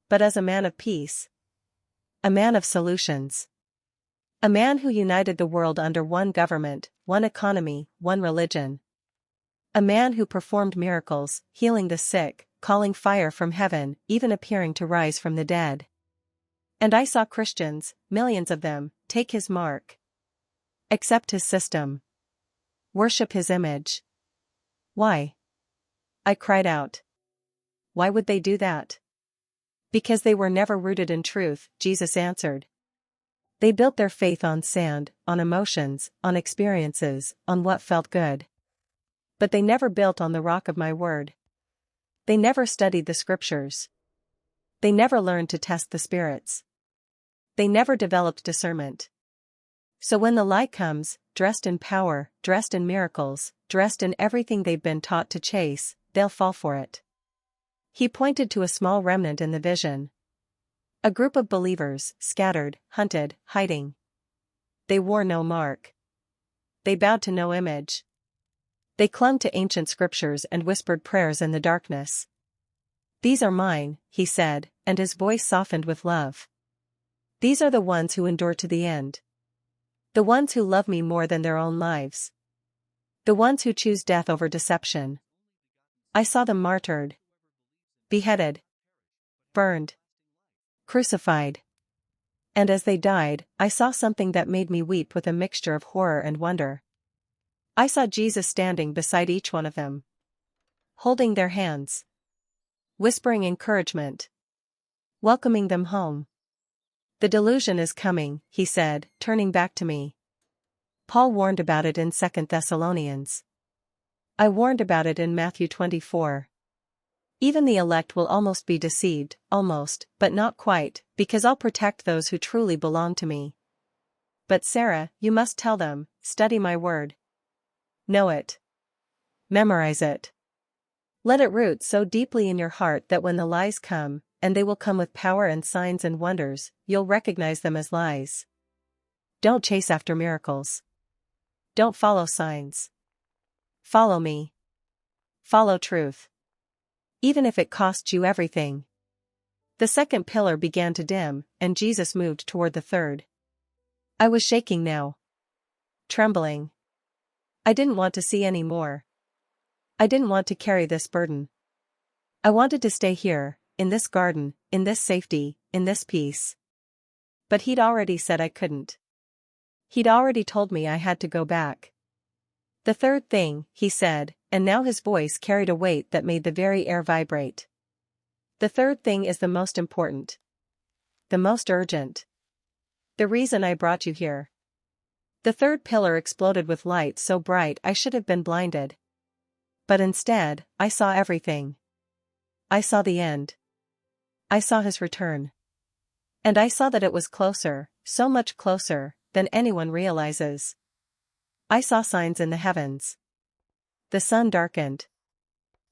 But as a man of peace. A man of solutions. A man who united the world under one government, one economy, one religion. A man who performed miracles, healing the sick, calling fire from heaven, even appearing to rise from the dead. And I saw Christians, millions of them, take his mark. Accept his system. Worship his image. Why? I cried out. Why would they do that? Because they were never rooted in truth, Jesus answered. They built their faith on sand, on emotions, on experiences, on what felt good. But they never built on the rock of my word. They never studied the scriptures. They never learned to test the spirits. They never developed discernment. So when the lie comes, dressed in power, dressed in miracles, dressed in everything they've been taught to chase, they'll fall for it. He pointed to a small remnant in the vision. A group of believers, scattered, hunted, hiding. They wore no mark. They bowed to no image. They clung to ancient scriptures and whispered prayers in the darkness. These are mine, he said, and his voice softened with love. These are the ones who endure to the end. The ones who love me more than their own lives. The ones who choose death over deception. I saw them martyred. Beheaded. Burned. crucified. And as they died, I saw something that made me weep with a mixture of horror and wonder. I saw Jesus standing beside each one of them, holding their hands, whispering encouragement, welcoming them home. The delusion is coming, he said, turning back to me. Paul warned about it in 2 Thessalonians. I warned about it in Matthew 24. Even the elect will almost be deceived, almost, but not quite, because I'll protect those who truly belong to me. But Sarah, you must tell them, study my word. Know it. Memorize it. Let it root so deeply in your heart that when the lies come, and they will come with power and signs and wonders, you'll recognize them as lies. Don't chase after miracles. Don't follow signs. Follow me. Follow truth. Even if it costs you everything. The second pillar began to dim, and Jesus moved toward the third. I was shaking now. Trembling. I didn't want to see any more. I didn't want to carry this burden. I wanted to stay here, in this garden, in this safety, in this peace. But he'd already said I couldn't. He'd already told me I had to go back. The third thing, he said, and now his voice carried a weight that made the very air vibrate. The third thing is the most important. The most urgent. The reason I brought you here. The third pillar exploded with light so bright I should have been blinded. But instead, I saw everything. I saw the end. I saw his return. And I saw that it was closer, so much closer, than anyone realizes. I saw signs in the heavens. The sun darkened.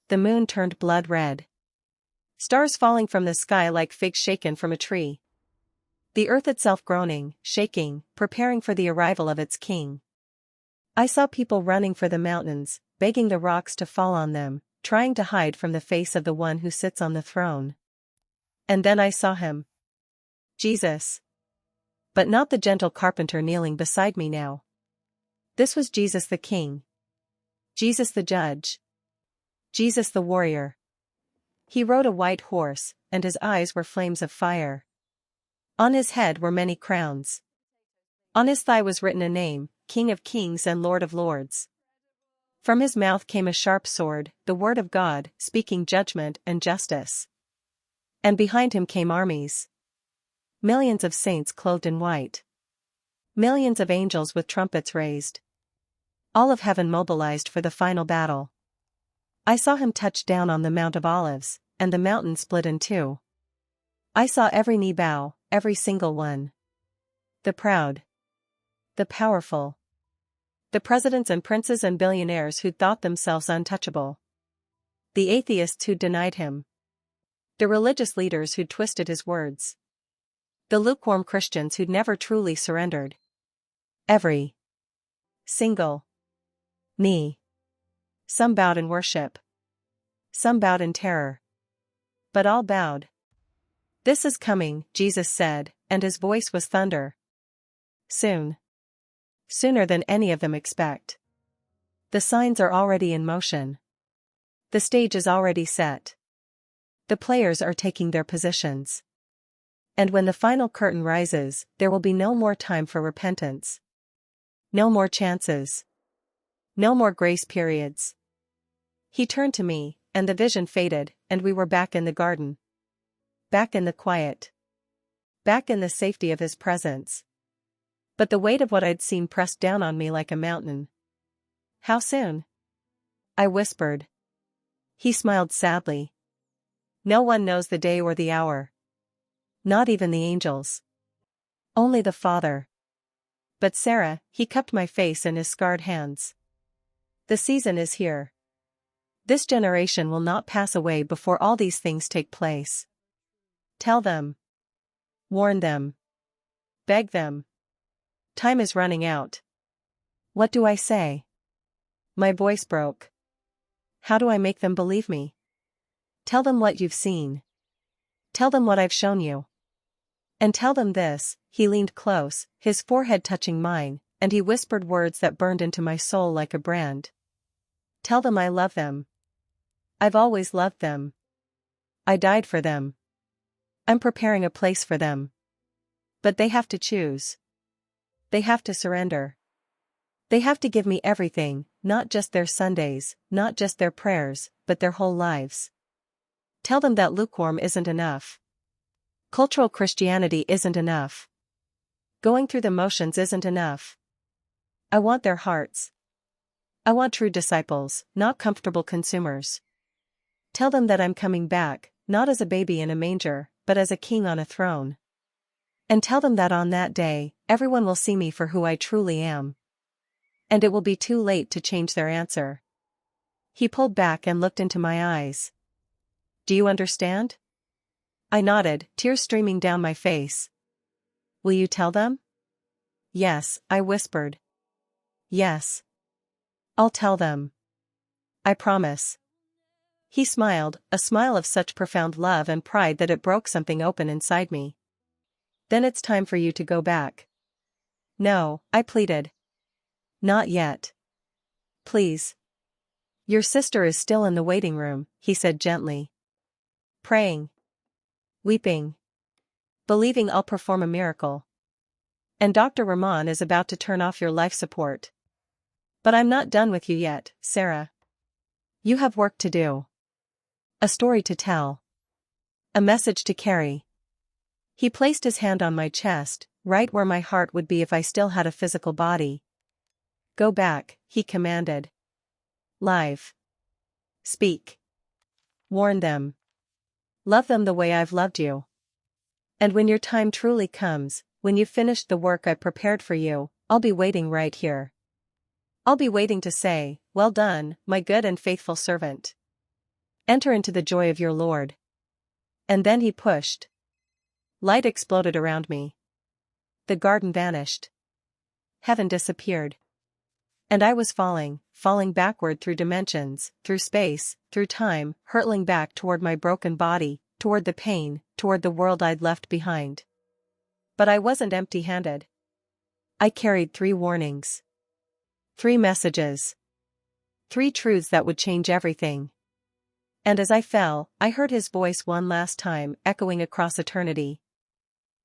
The moon turned blood red. Stars falling from the sky like figs shaken from a tree. The earth itself groaning, shaking, preparing for the arrival of its king. I saw people running for the mountains, begging the rocks to fall on them, trying to hide from the face of the one who sits on the throne. And then I saw him. Jesus. But not the gentle carpenter kneeling beside me now. This was Jesus the King. Jesus the Judge. Jesus the Warrior. He rode a white horse, and his eyes were flames of fire. On his head were many crowns. On his thigh was written a name, King of Kings and Lord of Lords. From his mouth came a sharp sword, the word of God, speaking judgment and justice. And behind him came armies. Millions of saints clothed in white. Millions of angels with trumpets raised. All of heaven mobilized for the final battle. I saw him touch down on the Mount of Olives, and the mountain split in two. I saw every knee bow, every single one. The proud. The powerful. The presidents and princes and billionaires who thought themselves untouchable. The atheists who denied him. The religious leaders who twisted his words. The lukewarm Christians who'd never truly surrendered. Every single knee. Some bowed in worship. Some bowed in terror. But all bowed. This is coming, Jesus said, and his voice was thunder. Soon. Sooner than any of them expect. The signs are already in motion. The stage is already set. The players are taking their positions. And when the final curtain rises, there will be no more time for repentance. No more chances. No more grace periods. He turned to me, and the vision faded, and we were back in the garden. Back in the quiet. Back in the safety of his presence. But the weight of what I'd seen pressed down on me like a mountain. How soon? I whispered. He smiled sadly. No one knows the day or the hour. Not even the angels. Only the Father. But Sarah, he cupped my face in his scarred hands. The season is here. This generation will not pass away before all these things take place. Tell them. Warn them. Beg them. Time is running out. What do I say? My voice broke. How do I make them believe me? Tell them what you've seen. Tell them what I've shown you. And tell them this, he leaned close, his forehead touching mine, and he whispered words that burned into my soul like a brand. Tell them I love them. I've always loved them. I died for them. I'm preparing a place for them. But they have to choose. They have to surrender. They have to give me everything, not just their Sundays, not just their prayers, but their whole lives. Tell them that lukewarm isn't enough. Cultural Christianity isn't enough. Going through the motions isn't enough. I want their hearts. I want true disciples, not comfortable consumers. Tell them that I'm coming back, not as a baby in a manger, but as a king on a throne. And tell them that on that day, everyone will see me for who I truly am. And it will be too late to change their answer. He pulled back and looked into my eyes. Do you understand? I nodded, tears streaming down my face. Will you tell them? Yes, I whispered. Yes. I'll tell them. I promise. He smiled, a smile of such profound love and pride that it broke something open inside me. Then it's time for you to go back. No, I pleaded. Not yet. Please. Your sister is still in the waiting room, he said gently. Praying. Weeping. Believing I'll perform a miracle. And Dr. Rahman is about to turn off your life support. But I'm not done with you yet, Sarah. You have work to do. A story to tell. A message to carry. He placed his hand on my chest, right where my heart would be if I still had a physical body. Go back, he commanded. Live. Speak. Warn them. Love them the way I've loved you. And when your time truly comes, when you've finished the work I prepared for you, I'll be waiting right here. I'll be waiting to say, well done, my good and faithful servant. Enter into the joy of your Lord. And then he pushed. Light exploded around me. The garden vanished. Heaven disappeared. And I was falling backward through dimensions, through space, through time, hurtling back toward my broken body, toward the pain, toward the world I'd left behind. But I wasn't empty-handed. I carried 3 warnings. 3 messages. 3 truths that would change everything. And as I fell, I heard his voice one last time, echoing across eternity.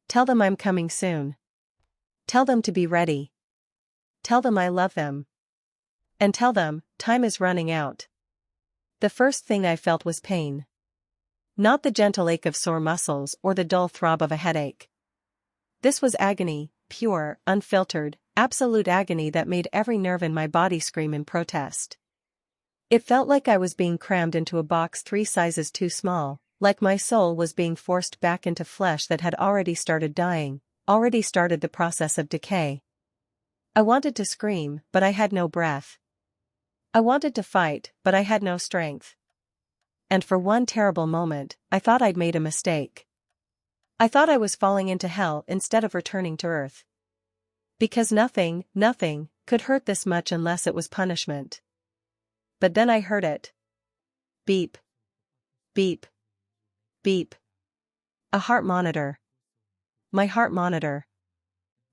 Tell them I'm coming soon. Tell them to be ready. Tell them I love them. And tell them, time is running out. The first thing I felt was pain. Not the gentle ache of sore muscles or the dull throb of a headache. This was agony, pure, unfiltered, absolute agony that made every nerve in my body scream in protest. It felt like I was being crammed into a box 3 sizes too small, like my soul was being forced back into flesh that had already started dying, already started the process of decay. I wanted to scream, but I had no breath. I wanted to fight, but I had no strength. And for one terrible moment, I thought I'd made a mistake. I thought I was falling into hell instead of returning to earth. Because nothing could hurt this much unless it was punishment. But then I heard it. Beep. Beep. Beep. A heart monitor. My heart monitor.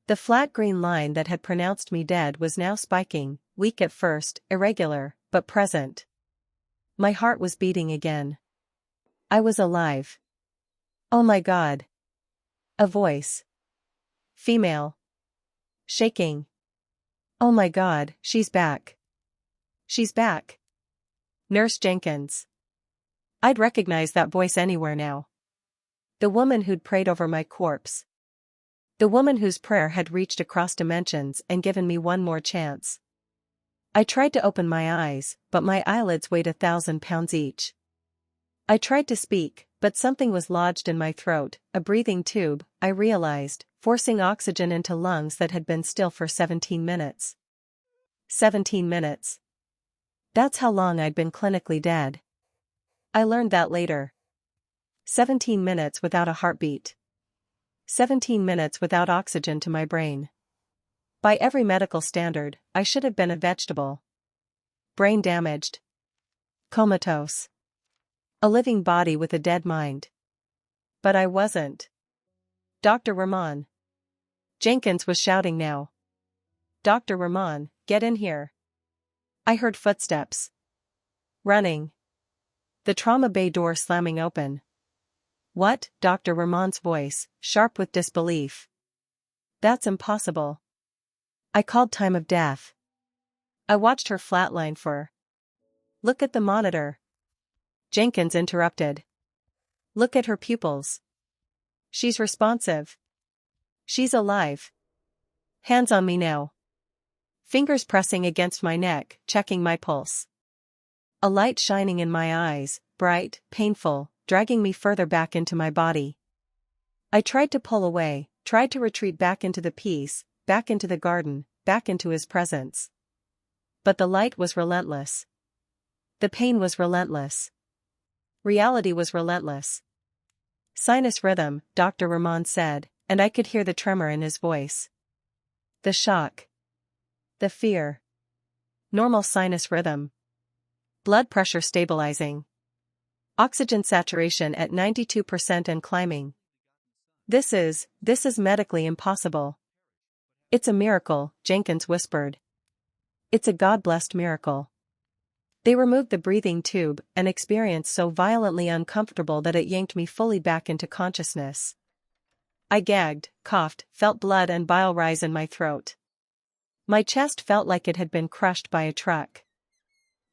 The flat green line that had pronounced me dead was now spiking, weak at first, irregular, but present. My heart was beating again. I was alive. Oh my God. A voice. Female. Shaking. Oh my God, she's back. She's back. Nurse Jenkins. I'd recognize that voice anywhere now. The woman who'd prayed over my corpse. The woman whose prayer had reached across dimensions and given me one more chance. I tried to open my eyes, but my eyelids weighed 1,000 pounds each. I tried to speak, but something was lodged in my throat, a breathing tube, I realized, forcing oxygen into lungs that had been still for 17 minutes. 17 minutes. That's how long I'd been clinically dead. I learned that later. 17 minutes without a heartbeat. 17 minutes without oxygen to my brain. By every medical standard, I should have been a vegetable. Brain damaged. Comatose. A living body with a dead mind. But I wasn't. Dr. Rahman. Jenkins was shouting now. Dr. Rahman, get in here. I heard footsteps. Running. The trauma bay door slamming open. What? Dr. Ramon's voice, sharp with disbelief. That's impossible. I called time of death. I watched her flatline for. Look at the monitor. Jenkins interrupted. Look at her pupils. She's responsive. She's alive. Hands on me now. Fingers pressing against my neck, checking my pulse. A light shining in my eyes, bright, painful, dragging me further back into my body. I tried to pull away, tried to retreat back into the peace, back into the garden, back into his presence. But the light was relentless. The pain was relentless. Reality was relentless. Sinus rhythm, Dr. Ramon said, and I could hear the tremor in his voice. The shock. The fear. Normal sinus rhythm. Blood pressure stabilizing. Oxygen saturation at 92% and climbing. This is medically impossible. It's a miracle, Jenkins whispered. It's a God-blessed miracle. They removed the breathing tube, an experience so violently uncomfortable that it yanked me fully back into consciousness. I gagged, coughed, felt blood and bile rise in my throat. My chest felt like it had been crushed by a truck.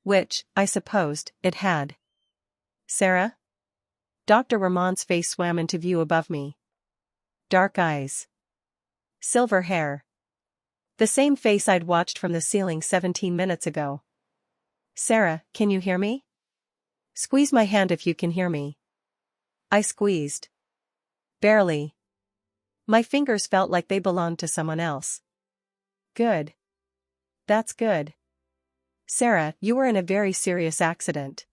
Which, I supposed, it had. Sarah? Dr. Ramon's face swam into view above me. Dark eyes. Silver hair. The same face I'd watched from the ceiling 17 minutes ago. Sarah, can you hear me? Squeeze my hand if you can hear me. I squeezed. Barely. My fingers felt like they belonged to someone else. Good. That's good. Sarah, you were in a very serious accident.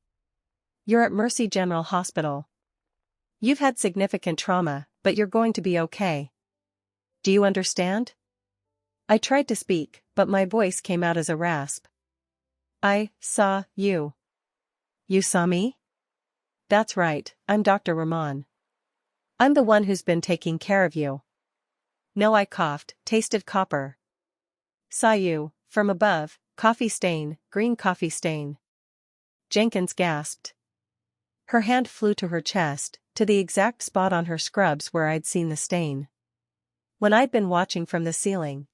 You're at Mercy General Hospital. You've had significant trauma, but you're going to be okay. Do you understand? I tried to speak, but my voice came out as a rasp. I saw you. You saw me? That's right, I'm Dr. Ramon. I'm the one who's been taking care of you. No, I coughed, tasted copper. Saw you, from above, coffee stain, green coffee stain. Jenkins gasped. Her hand flew to her chest, to the exact spot on her scrubs where I'd seen the stain. When I'd been watching from the ceiling.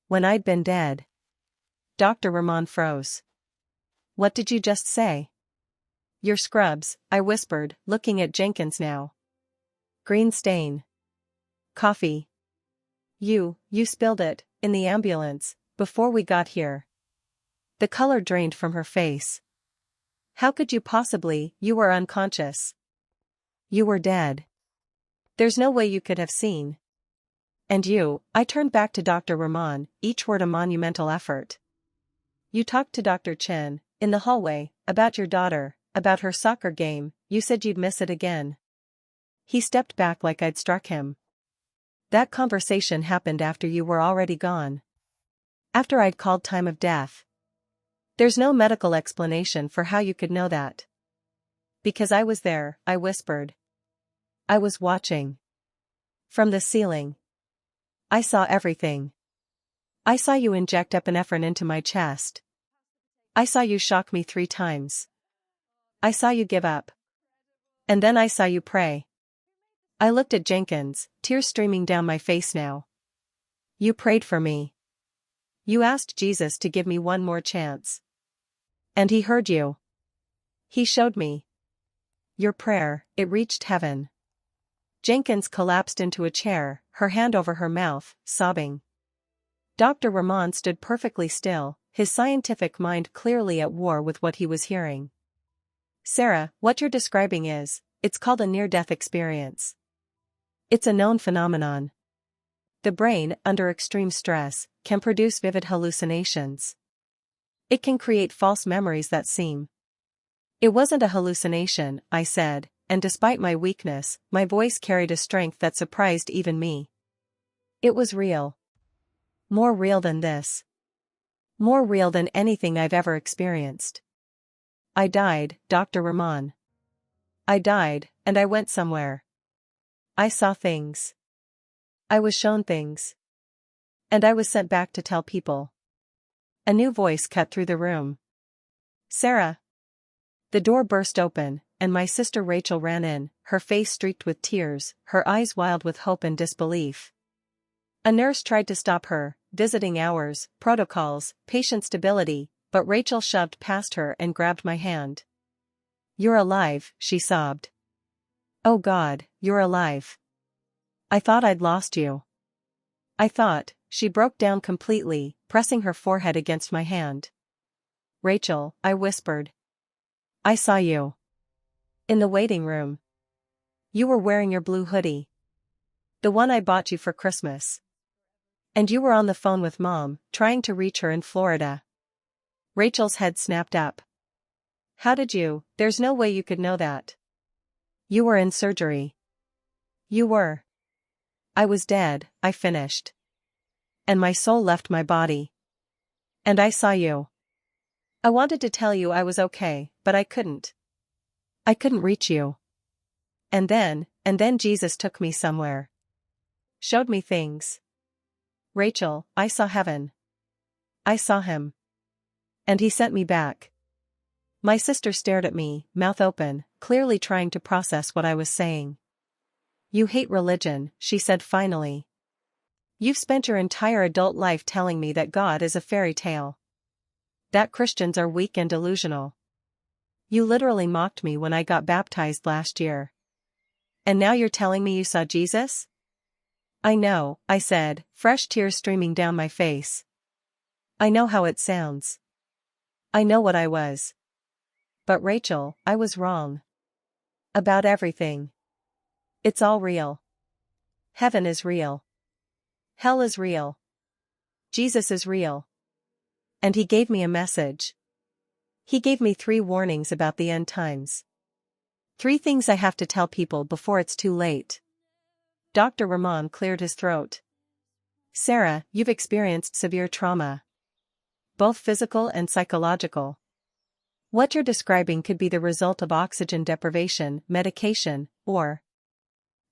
When I'd been dead. Dr. Ramon froze. What did you just say? Your scrubs, I whispered, looking at Jenkins now. Green stain. Coffee. You spilled it, in the ambulance, before we got here. The color drained from her face. How could you possibly? You were unconscious. You were dead. There's no way you could have seen. And you, I turned back to Dr. Ramon, each word a monumental effort. You talked to Dr. Chen, in the hallway, about your daughter, about her soccer game, you said you'd miss it again. He stepped back like I'd struck him. That conversation happened after you were already gone. After I'd called time of death. There's no medical explanation for how you could know that. Because I was there, I whispered. I was watching. From the ceiling. I saw everything. I saw you inject epinephrine into my chest. I saw you shock me 3 times. I saw you give up. And then I saw you pray. I looked at Jenkins, tears streaming down my face now. You prayed for me. You asked Jesus to give me one more chance. And he heard you. He showed me. Your prayer, it reached heaven. Jenkins collapsed into a chair, her hand over her mouth, sobbing. Dr. Ramon stood perfectly still, his scientific mind clearly at war with what he was hearing. Sarah, what you're describing it's called a near-death experience. It's a known phenomenon. The brain, under extreme stress, can produce vivid hallucinations. It can create false memories that seem. It wasn't a hallucination, I said, and despite my weakness, my voice carried a strength that surprised even me. It was real. More real than this. More real than anything I've ever experienced. I died, Dr. Ramon. I died, and I went somewhere. I saw things. I was shown things. And I was sent back to tell people. A new voice cut through the room. Sarah. The door burst open, and my sister Rachel ran in, her face streaked with tears, her eyes wild with hope and disbelief. A nurse tried to stop her, visiting hours, protocols, patient stability, but Rachel shoved past her and grabbed my hand. "You're alive," she sobbed. "Oh God, you're alive. I thought I'd lost you. I thought," she broke down completely, pressing her forehead against my hand. "Rachel," I whispered. "I saw you. In the waiting room. You were wearing your blue hoodie. The one I bought you for Christmas. And you were on the phone with Mom, trying to reach her in Florida." Rachel's head snapped up. "How did you? There's no way you could know that. You were in surgery. You were." "I was dead," I finished. "And my soul left my body. And I saw you. I wanted to tell you I was okay, but I couldn't. I couldn't reach you. And then Jesus took me somewhere. Showed me things. Rachel, I saw heaven. I saw him. And he sent me back." My sister stared at me, mouth open, clearly trying to process what I was saying. "You hate religion," she said finally. "You've spent your entire adult life telling me that God is a fairy tale. That Christians are weak and delusional. You literally mocked me when I got baptized last year. And now you're telling me you saw Jesus?" "I know," I said, fresh tears streaming down my face. "I know how it sounds. I know what I was. But Rachel, I was wrong. About everything. It's all real. Heaven is real. Hell is real. Jesus is real. And he gave me a message. He gave me 3 warnings about the end times. 3 things I have to tell people before it's too late." Dr. Ramon cleared his throat. "Sarah, you've experienced severe trauma. Both physical and psychological. What you're describing could be the result of oxygen deprivation, medication, or—"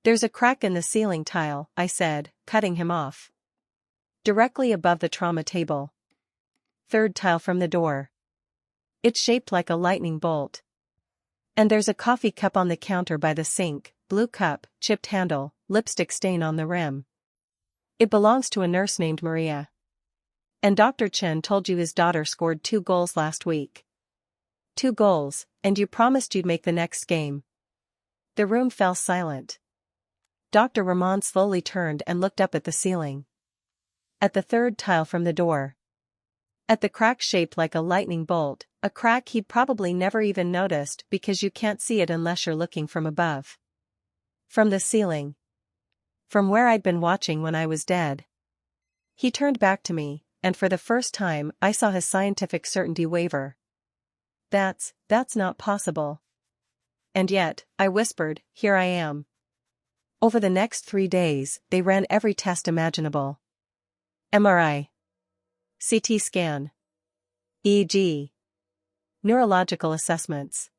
"There's a crack in the ceiling tile," I said, cutting him off. "Directly above the trauma table. 3rd tile from the door. It's shaped like a lightning bolt. And there's a coffee cup on the counter by the sink, blue cup, chipped handle, lipstick stain on the rim. It belongs to a nurse named Maria. And Dr. Chen told you his daughter scored 2 goals last week. 2 goals, and you promised you'd make the next game." The room fell silent. Dr. Ramon slowly turned and looked up at the ceiling. At the 3rd tile from the door. At the crack shaped like a lightning bolt, a crack he'd probably never even noticed because you can't see it unless you're looking from above. From the ceiling. From where I'd been watching when I was dead. He turned back to me, and for the first time I saw his scientific certainty waver. That's not possible." "And yet," I whispered, "here I am." Over the next 3 days, they ran every test imaginable. MRI. CT scan. EEG. Neurological assessments.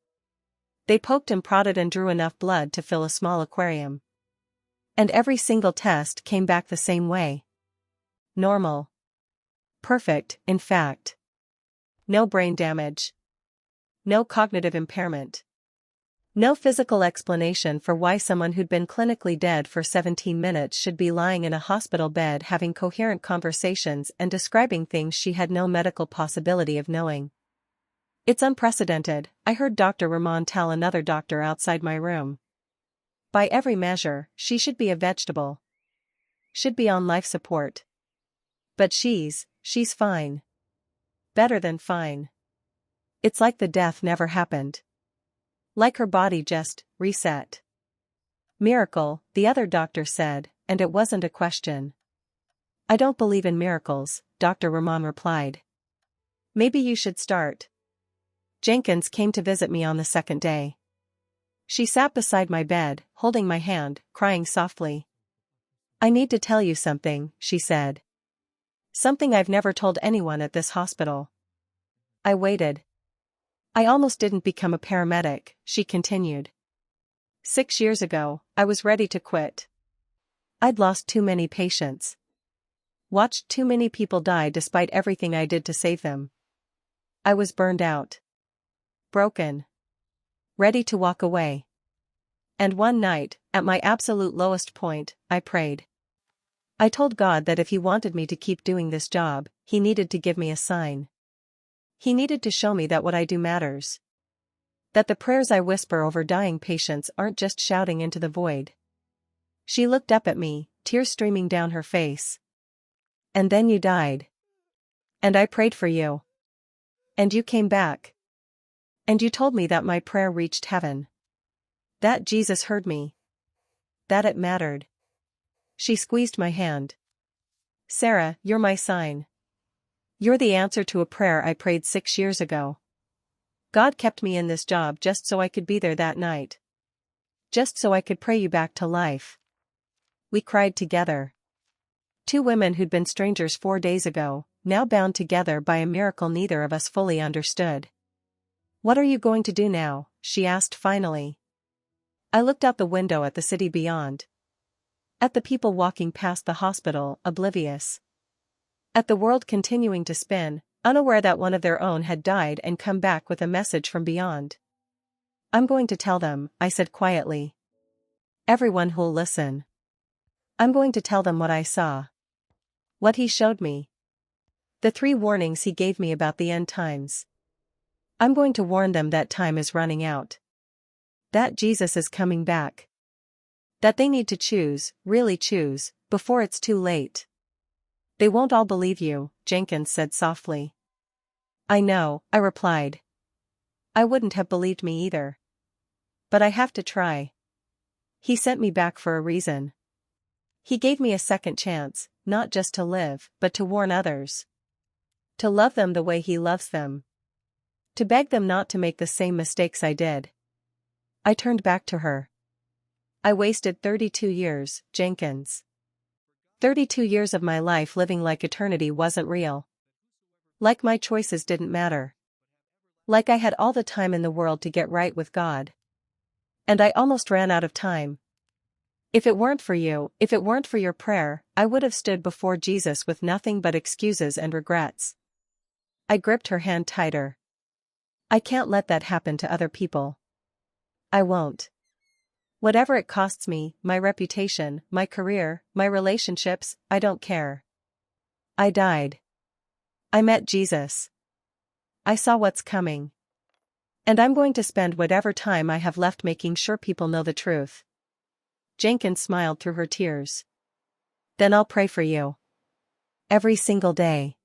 They poked and prodded and drew enough blood to fill a small aquarium. And every single test came back the same way. Normal. Perfect, in fact. No brain damage. No cognitive impairment. No physical explanation for why someone who'd been clinically dead for 17 minutes should be lying in a hospital bed having coherent conversations and describing things she had no medical possibility of knowing. "It's unprecedented," I heard Dr. Ramon tell another doctor outside my room. "By every measure, she should be a vegetable. Should be on life support. But she's fine. Better than fine. It's like the death never happened. Like her body just reset." "Miracle," the other doctor said, and it wasn't a question. "I don't believe in miracles," Dr. Ramon replied. "Maybe you should start." Jenkins came to visit me on the 2nd day. She sat beside my bed, holding my hand, crying softly. "I need to tell you something," she said. "Something I've never told anyone at this hospital." I waited. "I almost didn't become a paramedic," she continued. 6 years ago, I was ready to quit. I'd lost too many patients. Watched too many people die despite everything I did to save them. I was burned out. Broken. ready to walk away. And one night, at my absolute lowest point, I prayed. I told God that if He wanted me to keep doing this job, He needed to give me a sign. He needed to show me that what I do matters. That the prayers I whisper over dying patients aren't just shouting into the void. She looked up at me, tears streaming down her face. And then you died. And I prayed for you. And you came back. And you told me that my prayer reached heaven. That Jesus heard me. That it mattered. She squeezed my hand. Sarah, you're my sign. You're the answer to a prayer I prayed 6 years ago. God kept me in this job just so I could be there that night. Just so I could pray you back to life. We cried together. Two women who'd been strangers 4 days ago, now bound together by a miracle neither of us fully understood. What are you going to do now? She asked finally. I looked out the window at the city beyond. At the people walking past the hospital, oblivious. At the world continuing to spin, unaware that one of their own had died and come back with a message from beyond. I'm going to tell them, I said quietly. Everyone who'll listen. I'm going to tell them what I saw. What He showed me. The 3 warnings He gave me about the end times. I'm going to warn them that time is running out. That Jesus is coming back. That they need to choose, really choose, before it's too late. They won't all believe you, Jenkins said softly. I know, I replied. I wouldn't have believed me either. But I have to try. He sent me back for a reason. He gave me a second chance, not just to live, but to warn others. To love them the way He loves them. To beg them not to make the same mistakes I did. I turned back to her. I wasted 32 years, Jenkins. 32 years of my life living like eternity wasn't real. Like my choices didn't matter. Like I had all the time in the world to get right with God. And I almost ran out of time. If it weren't for you, if it weren't for your prayer, I would have stood before Jesus with nothing but excuses and regrets. I gripped her hand tighter. I can't let that happen to other people. I won't. Whatever it costs me, my reputation, my career, my relationships, I don't care. I died. I met Jesus. I saw what's coming. And I'm going to spend whatever time I have left making sure people know the truth. Jenkins smiled through her tears. Then I'll pray for you. Every single day.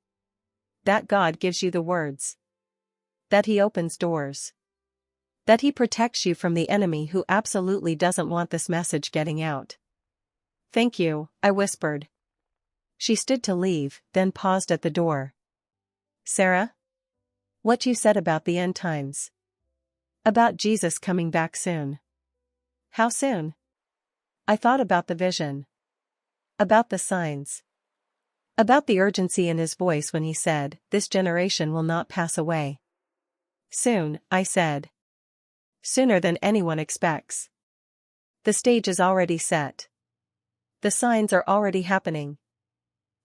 That God gives you the words. That He opens doors. That He protects you from the enemy who absolutely doesn't want this message getting out. Thank you, I whispered. She stood to leave, then paused at the door. Sarah? What you said about the end times. About Jesus coming back soon. How soon? I thought about the vision. About the signs. About the urgency in His voice when He said, "This generation will not pass away." Soon, I said. Sooner than anyone expects. The stage is already set. The signs are already happening.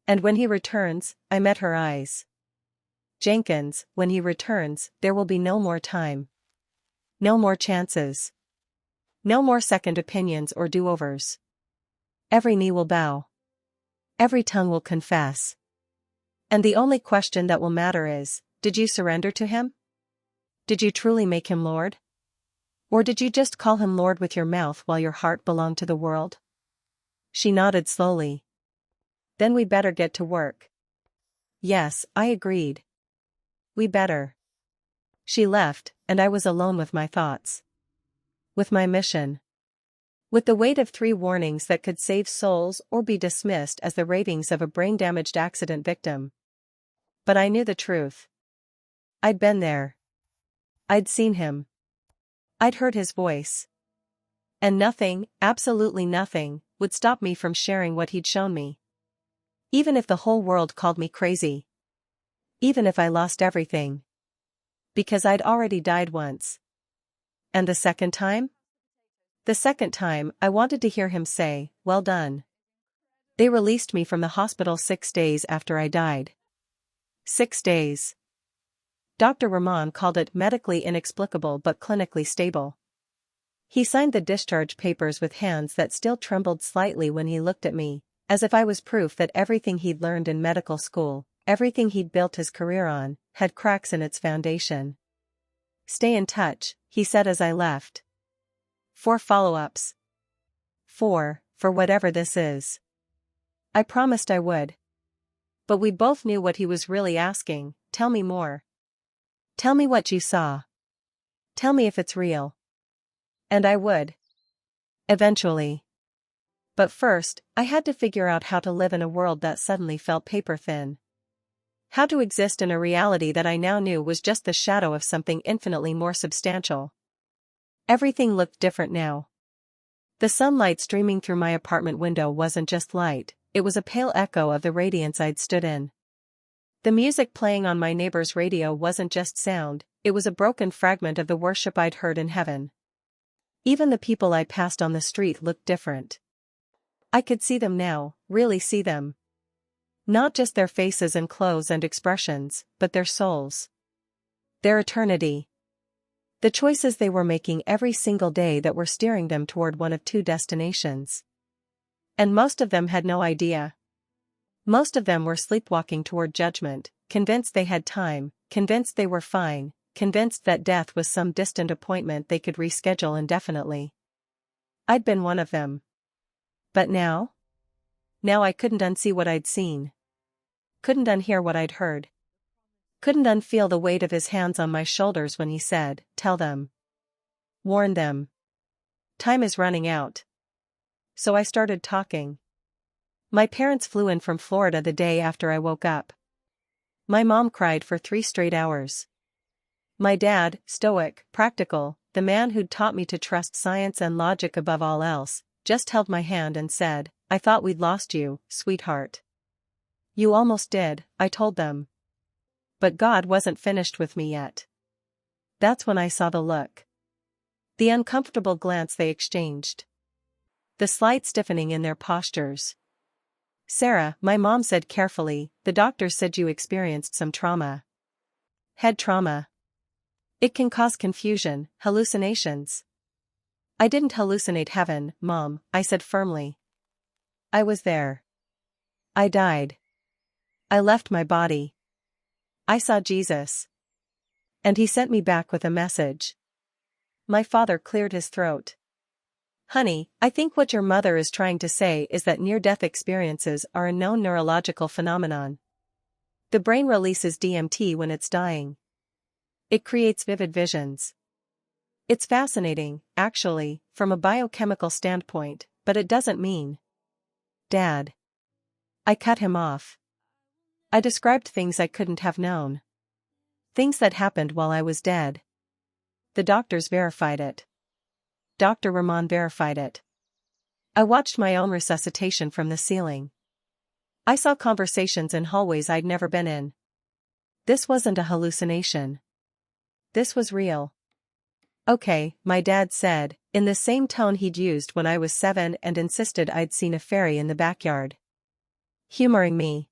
And when He returns, I met her eyes. Jenkins, when He returns, there will be no more time. No more chances. No more second opinions or do-overs. Every knee will bow. Every tongue will confess. And the only question that will matter is, did you surrender to Him? Did you truly make Him Lord? Or did you just call Him Lord with your mouth while your heart belonged to the world? She nodded slowly. Then we better get to work. Yes, I agreed. We better. She left, and I was alone with my thoughts. With my mission. With the weight of 3 warnings that could save souls or be dismissed as the ravings of a brain-damaged accident victim. But I knew the truth. I'd been there. I'd seen Him. I'd heard His voice. And nothing, absolutely nothing, would stop me from sharing what He'd shown me. Even if the whole world called me crazy. Even if I lost everything. Because I'd already died once. And the second time? The second time, I wanted to hear Him say, "Well done." They released me from the hospital 6 days after I died. 6 days. Dr. Rahman called it medically inexplicable but clinically stable. He signed the discharge papers with hands that still trembled slightly when he looked at me, as if I was proof that everything he'd learned in medical school, everything he'd built his career on, had cracks in its foundation. "Stay in touch," he said as I left. 4 follow-ups. 4, for whatever this is. I promised I would. But we both knew what he was really asking. Tell me more. Tell me what you saw. Tell me if it's real. And I would. Eventually. But first, I had to figure out how to live in a world that suddenly felt paper thin. How to exist in a reality that I now knew was just the shadow of something infinitely more substantial. Everything looked different now. The sunlight streaming through my apartment window wasn't just light, it was a pale echo of the radiance I'd stood in. The music playing on my neighbor's radio wasn't just sound, it was a broken fragment of the worship I'd heard in heaven. Even the people I passed on the street looked different. I could see them now, really see them. Not just their faces and clothes and expressions, but their souls. Their eternity. The choices they were making every single day that were steering them toward one of 2 destinations. And most of them had no idea. Most of them were sleepwalking toward judgment, convinced they had time, convinced they were fine, convinced that death was some distant appointment they could reschedule indefinitely. I'd been one of them. But now? Now I couldn't unsee what I'd seen. Couldn't unhear what I'd heard. Couldn't unfeel the weight of his hands on my shoulders when he said, "Tell them. Warn them. Time is running out." So I started talking. My parents flew in from Florida the day after I woke up. My mom cried for 3 straight hours. My dad, stoic, practical, the man who'd taught me to trust science and logic above all else, just held my hand and said, "I thought we'd lost you, sweetheart." "You almost did," I told them. But God wasn't finished with me yet. That's when I saw the look. The uncomfortable glance they exchanged. The slight stiffening in their postures. "Sarah," my mom said carefully, "the doctor said you experienced some trauma. Head trauma. It can cause confusion, hallucinations." "I didn't hallucinate heaven, Mom," I said firmly. "I was there. I died. I left my body. I saw Jesus. And he sent me back with a message." My father cleared his throat. "Honey, I think what your mother is trying to say is that near-death experiences are a known neurological phenomenon. The brain releases DMT when it's dying. It creates vivid visions. It's fascinating, actually, from a biochemical standpoint, but it doesn't mean." "Dad." I cut him off. I described things I couldn't have known. Things that happened while I was dead. The doctors verified it. Dr. Rahman verified it. I watched my own resuscitation from the ceiling. I saw conversations in hallways I'd never been in. This wasn't a hallucination. This was real. "Okay," my dad said, in the same tone he'd used when I was 7 and insisted I'd seen a fairy in the backyard. Humoring me.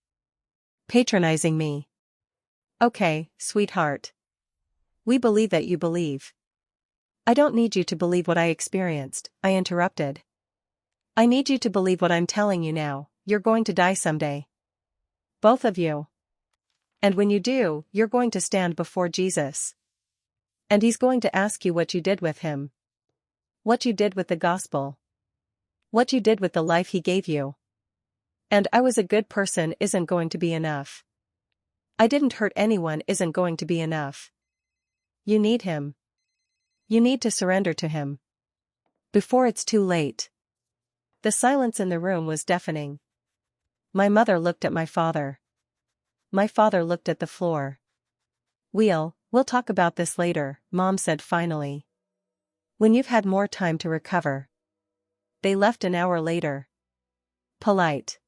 Patronizing me. "Okay, sweetheart. We believe that you believe." "I don't need you to believe what I experienced," I interrupted. "I need you to believe what I'm telling you now. You're going to die someday. Both of you. And when you do, you're going to stand before Jesus. And he's going to ask you what you did with him. What you did with the gospel. What you did with the life he gave you. And I was a good person isn't going to be enough. I didn't hurt anyone isn't going to be enough. You need him. You need to surrender to him. Before it's too late." The silence in the room was deafening. My mother looked at my father. My father looked at the floor. We'll talk about this later," Mom said finally. "When you've had more time to recover." They left an hour later. Polite.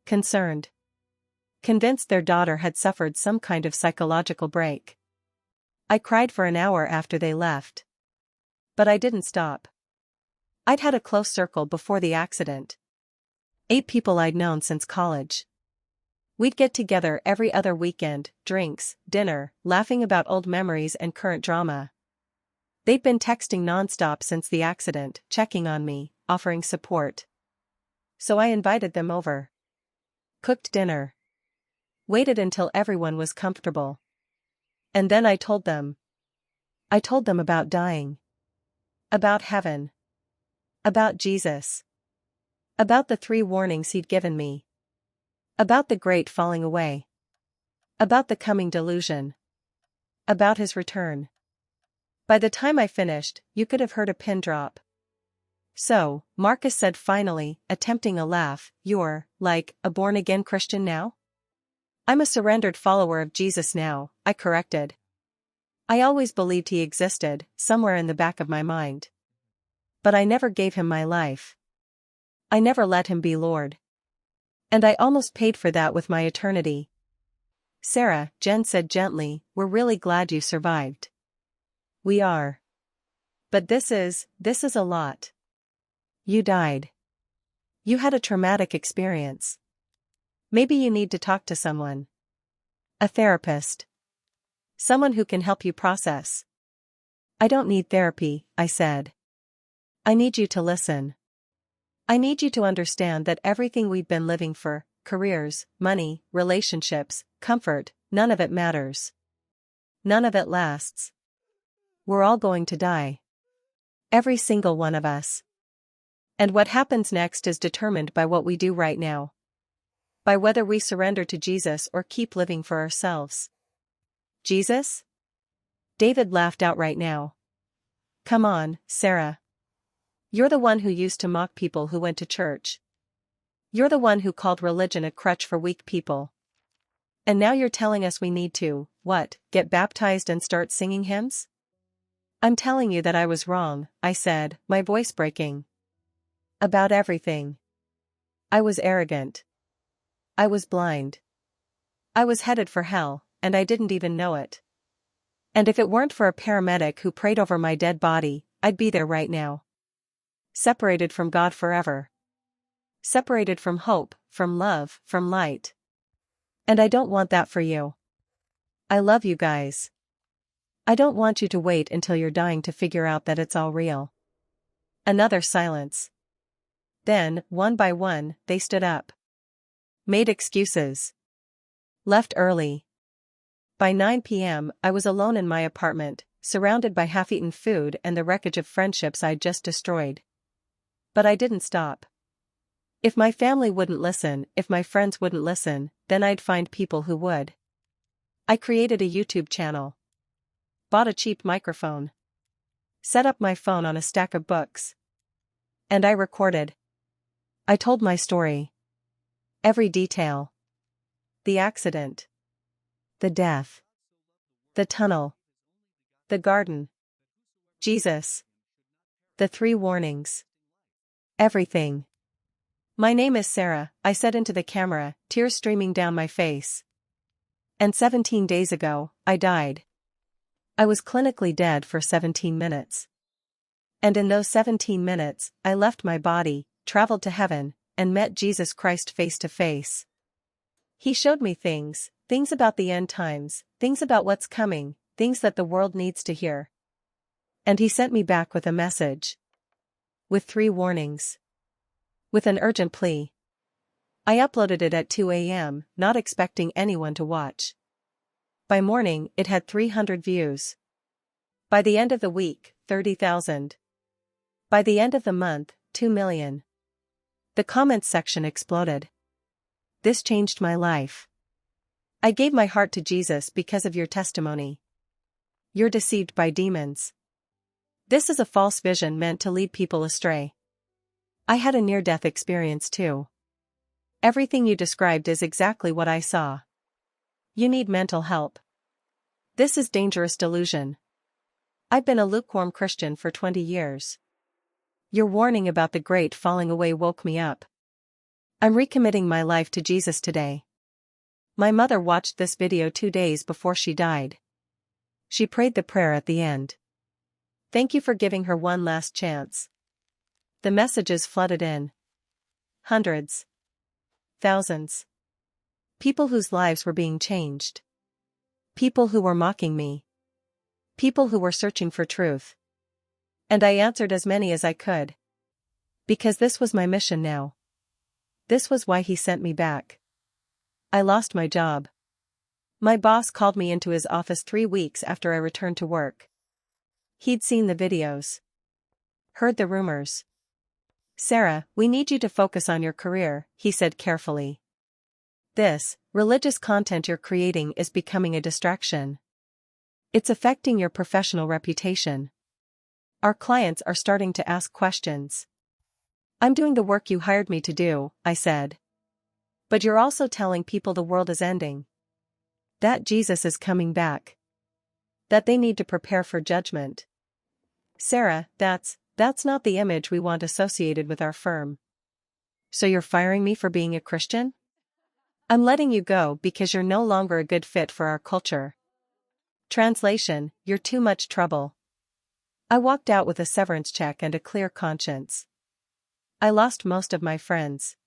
Concerned. Convinced their daughter had suffered some kind of psychological break. I cried for an hour after they left. But I didn't stop. I'd had a close circle before the accident. 8 people I'd known since college. We'd get together every other weekend, drinks, dinner, laughing about old memories and current drama. They'd been texting nonstop since the accident, checking on me, offering support. So I invited them over. Cooked dinner. Waited until everyone was comfortable. And then I told them. I told them about dying. About heaven. About Jesus. About the 3 warnings he'd given me. About the great falling away. About the coming delusion. About his return. By the time I finished, you could have heard a pin drop. So, Marcus said finally, attempting a laugh, "You're, like, a born-again Christian now?" "I'm a surrendered follower of Jesus now," I corrected. I always believed he existed, somewhere in the back of my mind. But I never gave him my life. I never let him be Lord. And I almost paid for that with my eternity. "Sarah," Jen said gently, "we're really glad you survived." "We are. But this is a lot. You died. You had a traumatic experience. Maybe you need to talk to someone. A therapist. Someone who can help you process." "I don't need therapy," I said. "I need you to listen. I need you to understand that everything we've been living for, careers, money, relationships, comfort, none of it matters. None of it lasts. We're all going to die. Every single one of us. And what happens next is determined by what we do right now. By whether we surrender to Jesus or keep living for ourselves." "Jesus?" David laughed outright now. "Come on, Sarah. You're the one who used to mock people who went to church. You're the one who called religion a crutch for weak people. And now you're telling us we need to, what, get baptized and start singing hymns?" "I'm telling you that I was wrong," I said, my voice breaking. "About everything. I was arrogant. I was blind. I was headed for hell, and I didn't even know it. And if it weren't for a paramedic who prayed over my dead body, I'd be there right now. Separated from God forever. Separated from hope, from love, from light. And I don't want that for you. I love you guys. I don't want you to wait until you're dying to figure out that it's all real." Another silence. Then, one by one, they stood up. Made excuses. Left early. By 9 p.m., I was alone in my apartment, surrounded by half-eaten food and the wreckage of friendships I'd just destroyed. But I didn't stop. If my family wouldn't listen, if my friends wouldn't listen, then I'd find people who would. I created a YouTube channel. Bought a cheap microphone. Set up my phone on a stack of books. And I recorded. I told my story. Every detail. The accident. The death. The tunnel. The garden. Jesus. The 3 warnings. Everything. "My name is Sarah," I said into the camera, tears streaming down my face. "And 17 days ago, I died. I was clinically dead for 17 minutes. And in those 17 minutes, I left my body, traveled to heaven, and met Jesus Christ face to face. He showed me things about the end times, things about what's coming, things that the world needs to hear. And he sent me back with a message. With 3 warnings. With an urgent plea. I uploaded it at 2 a.m., not expecting anyone to watch. By morning, it had 300 views. By the end of the week, 30,000. By the end of the month, 2 million. The comments section exploded. This changed my life. I gave my heart to Jesus because of your testimony. You're deceived by demons. This is a false vision meant to lead people astray. I had a near-death experience too. Everything you described is exactly what I saw. You need mental help. This is dangerous delusion. I've been a lukewarm Christian for 20 years. Your warning about the great falling away woke me up. I'm recommitting my life to Jesus today. My mother watched this video 2 days before she died. She prayed the prayer at the end. Thank you for giving her one last chance. The messages flooded in. Hundreds. Thousands. People whose lives were being changed. People who were mocking me. People who were searching for truth. And I answered as many as I could. Because this was my mission now. This was why he sent me back. I lost my job. My boss called me into his office 3 weeks after I returned to work. He'd seen the videos. Heard the rumors. "Sarah, we need you to focus on your career," he said carefully. "This religious content you're creating is becoming a distraction. It's affecting your professional reputation. Our clients are starting to ask questions." "I'm doing the work you hired me to do," I said. "But you're also telling people the world is ending. That Jesus is coming back. That they need to prepare for judgment. Sarah, that's not the image we want associated with our firm." "So you're firing me for being a Christian?" "I'm letting you go because you're no longer a good fit for our culture." Translation: You're too much trouble. I walked out with a severance check and a clear conscience. I lost most of my friends.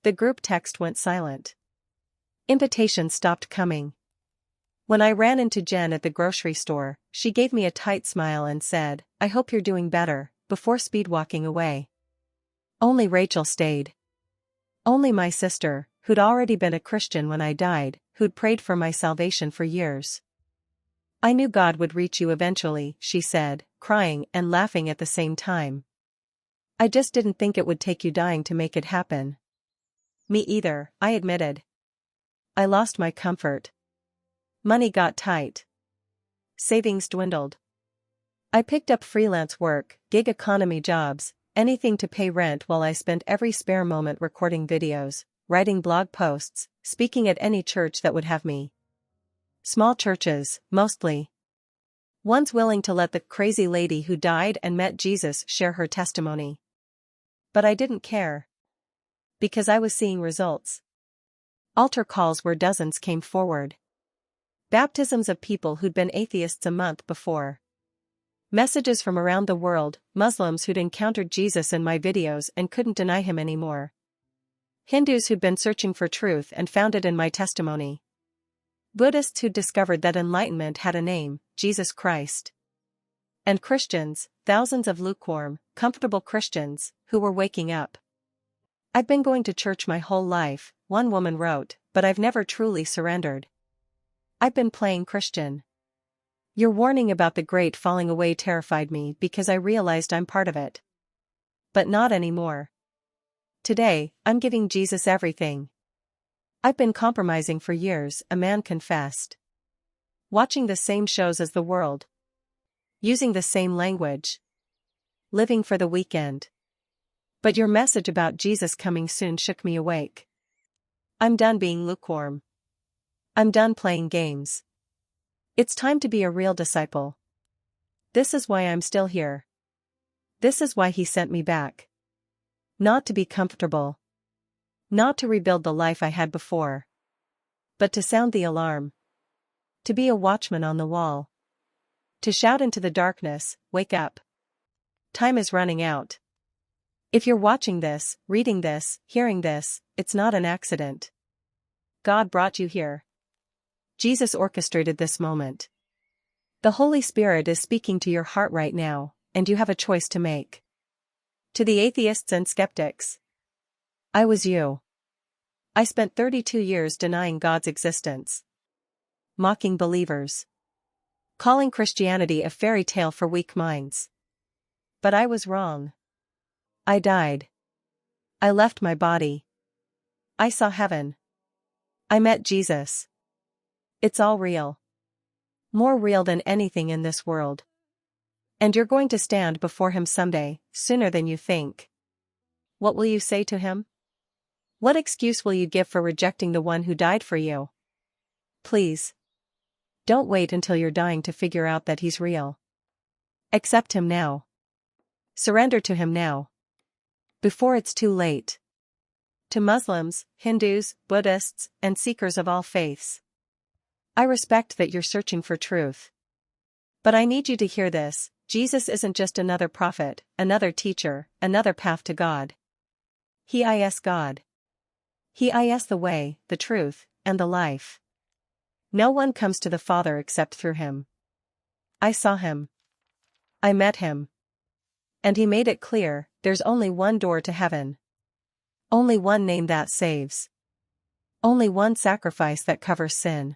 The group text went silent. Invitations stopped coming. When I ran into Jen at the grocery store, she gave me a tight smile and said, "I hope you're doing better," before speed-walking away. Only Rachel stayed. Only my sister, who'd already been a Christian when I died, who'd prayed for my salvation for years. "I knew God would reach you eventually," she said, crying and laughing at the same time. "I just didn't think it would take you dying to make it happen." "Me either," I admitted. I lost my comfort. Money got tight. Savings dwindled. I picked up freelance work, gig economy jobs, anything to pay rent while I spent every spare moment recording videos, writing blog posts, speaking at any church that would have me. Small churches, mostly. Ones willing to let the crazy lady who died and met Jesus share her testimony. But I didn't care. Because I was seeing results. Altar calls where dozens came forward. Baptisms of people who'd been atheists a month before. Messages from around the world, Muslims who'd encountered Jesus in my videos and couldn't deny him anymore. Hindus who'd been searching for truth and found it in my testimony. Buddhists who'd discovered that enlightenment had a name, Jesus Christ. And Christians, thousands of lukewarm, comfortable Christians, who were waking up. "I've been going to church my whole life," one woman wrote, "but I've never truly surrendered. I've been playing Christian." Your warning about the great falling away terrified me because I realized I'm part of it. But not anymore. Today, I'm giving Jesus everything. "I've been compromising for years," a man confessed. "Watching the same shows as the world. Using the same language. Living for the weekend. But your message about Jesus coming soon shook me awake. I'm done being lukewarm. I'm done playing games. It's time to be a real disciple. This is why I'm still here. This is why he sent me back. Not to be comfortable. Not to rebuild the life I had before. But to sound the alarm. To be a watchman on the wall. To shout into the darkness, wake up. Time is running out. If you're watching this, reading this, hearing this, it's not an accident. God brought you here. Jesus orchestrated this moment. The Holy Spirit is speaking to your heart right now, and you have a choice to make. To the atheists and skeptics. I was you. I spent 32 years denying God's existence. Mocking believers. Calling Christianity a fairy tale for weak minds. But I was wrong. I died. I left my body. I saw heaven. I met Jesus. It's all real. More real than anything in this world. And you're going to stand before him someday, sooner than you think. What will you say to him? What excuse will you give for rejecting the one who died for you? Please. Don't wait until you're dying to figure out that he's real. Accept him now. Surrender to him now. Before it's too late. To Muslims, Hindus, Buddhists, and seekers of all faiths. I respect that you're searching for truth. But I need you to hear this: Jesus isn't just another prophet, another teacher, another path to God. He is God. He is the way, the truth, and the life. No one comes to the Father except through him. I saw him. I met him. And he made it clear, there's only one door to heaven. Only one name that saves. Only one sacrifice that covers sin.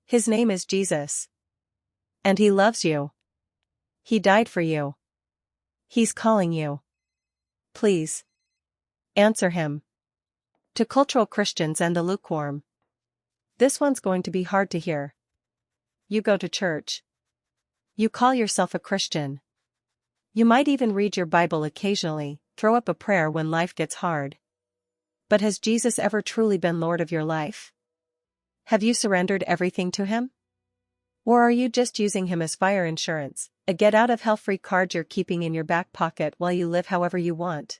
His name is Jesus. And he loves you. He died for you. He's calling you. Please. Answer him. To cultural Christians and the lukewarm. This one's going to be hard to hear. You go to church. You call yourself a Christian. You might even read your Bible occasionally, throw up a prayer when life gets hard. But has Jesus ever truly been Lord of your life? Have you surrendered everything to him? Or are you just using him as fire insurance, a get-out-of-hell-free card you're keeping in your back pocket while you live however you want?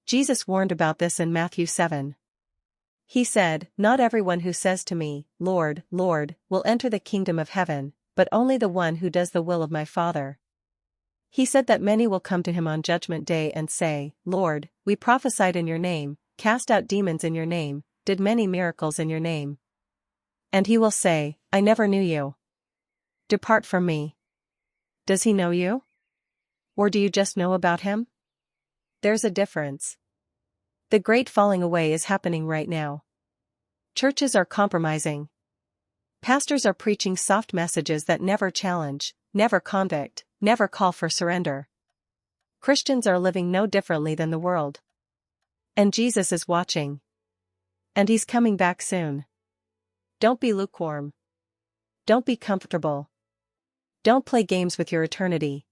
Jesus warned about this in Matthew 7. He said, "Not everyone who says to me, 'Lord, Lord,' will enter the kingdom of heaven, but only the one who does the will of my Father." He said that many will come to him on Judgment Day and say, "Lord, we prophesied in your name, cast out demons in your name, did many miracles in your name." And he will say, "I never knew you. Depart from me." Does he know you? Or do you just know about him? There's a difference. The great falling away is happening right now. Churches are compromising. Pastors are preaching soft messages that never challenge, never convict, never call for surrender. Christians are living no differently than the world. And Jesus is watching. And he's coming back soon. Don't be lukewarm. Don't be comfortable. Don't play games with your eternity.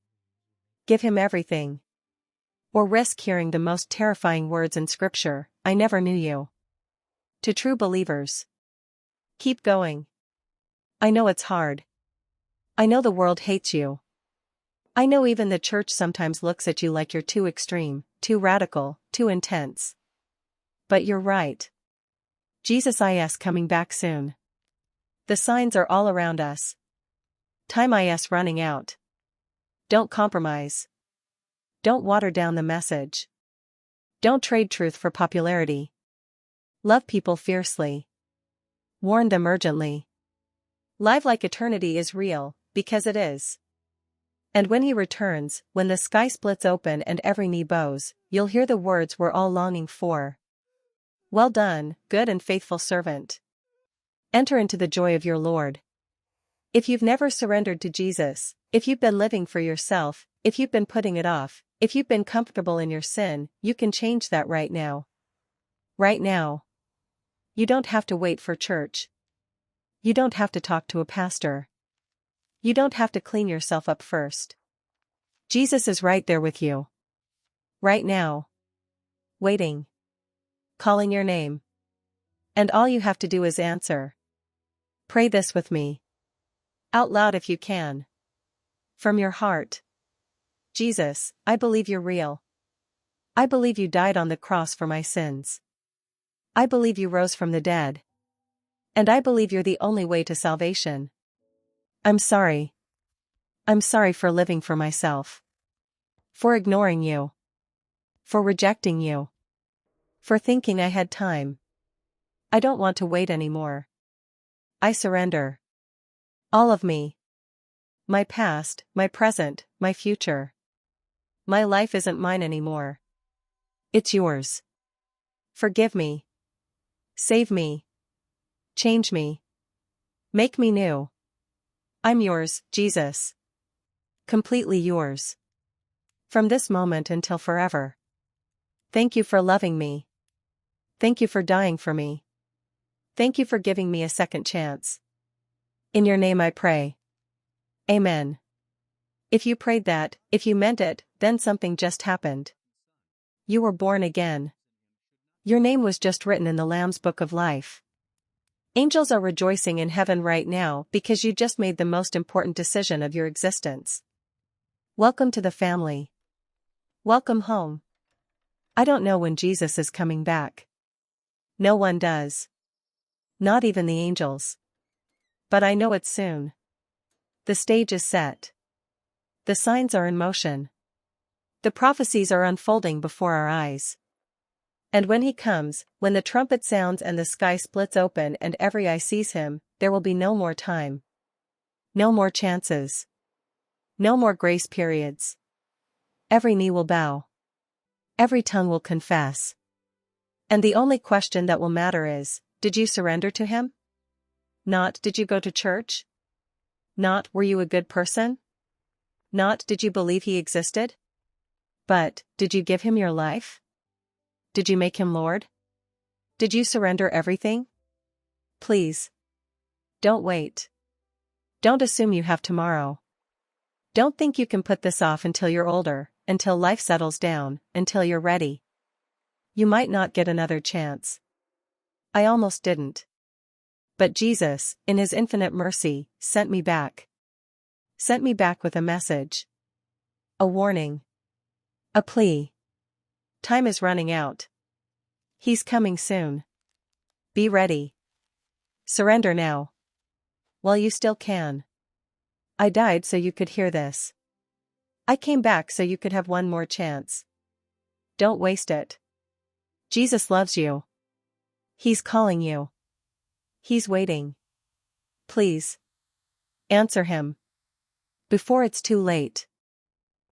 Give him everything. Or risk hearing the most terrifying words in Scripture, "I never knew you." To true believers. Keep going. I know it's hard. I know the world hates you. I know even the church sometimes looks at you like you're too extreme, too radical, too intense. But you're right. Jesus is coming back soon. The signs are all around us. Time is running out. Don't compromise. Don't water down the message. Don't trade truth for popularity. Love people fiercely. Warn them urgently. Live like eternity is real, because it is. And when he returns, when the sky splits open and every knee bows, you'll hear the words we're all longing for. Well done, good and faithful servant. Enter into the joy of your Lord. If you've never surrendered to Jesus, if you've been living for yourself, if you've been putting it off, if you've been comfortable in your sin, you can change that right now. Right now. You don't have to wait for church. You don't have to talk to a pastor. You don't have to clean yourself up first. Jesus is right there with you. Right now. Waiting. Calling your name. And all you have to do is answer. Pray this with me. Out loud if you can. From your heart. Jesus, I believe you're real. I believe you died on the cross for my sins. I believe you rose from the dead. And I believe you're the only way to salvation. I'm sorry. I'm sorry for living for myself. For ignoring you. For rejecting you. For thinking I had time. I don't want to wait anymore. I surrender. All of me. My past, my present, my future. My life isn't mine anymore. It's yours. Forgive me. Save me. Change me. Make me new. I'm yours, Jesus. Completely yours. From this moment until forever. Thank you for loving me. Thank you for dying for me. Thank you for giving me a second chance. In your name I pray. Amen. If you prayed that, if you meant it, then something just happened. You were born again. Your name was just written in the Lamb's Book of Life. Angels are rejoicing in heaven right now because you just made the most important decision of your existence. Welcome to the family. Welcome home. I don't know when Jesus is coming back. No one does. Not even the angels. But I know it's soon. The stage is set. The signs are in motion. The prophecies are unfolding before our eyes. And when he comes, when the trumpet sounds and the sky splits open and every eye sees him, there will be no more time. No more chances. No more grace periods. Every knee will bow. Every tongue will confess. And the only question that will matter is, did you surrender to him? Not, did you go to church? Not, were you a good person? Not, did you believe he existed? But, did you give him your life? Did you make him Lord? Did you surrender everything? Please. Don't wait. Don't assume you have tomorrow. Don't think you can put this off until you're older, until life settles down, until you're ready. You might not get another chance. I almost didn't. But Jesus, in his infinite mercy, sent me back. Sent me back with a message. A warning. A plea. Time is running out. He's coming soon. Be ready. Surrender now. While you still can. I died so you could hear this. I came back so you could have one more chance. Don't waste it. Jesus loves you. He's calling you. He's waiting. Please. Answer him. Before it's too late.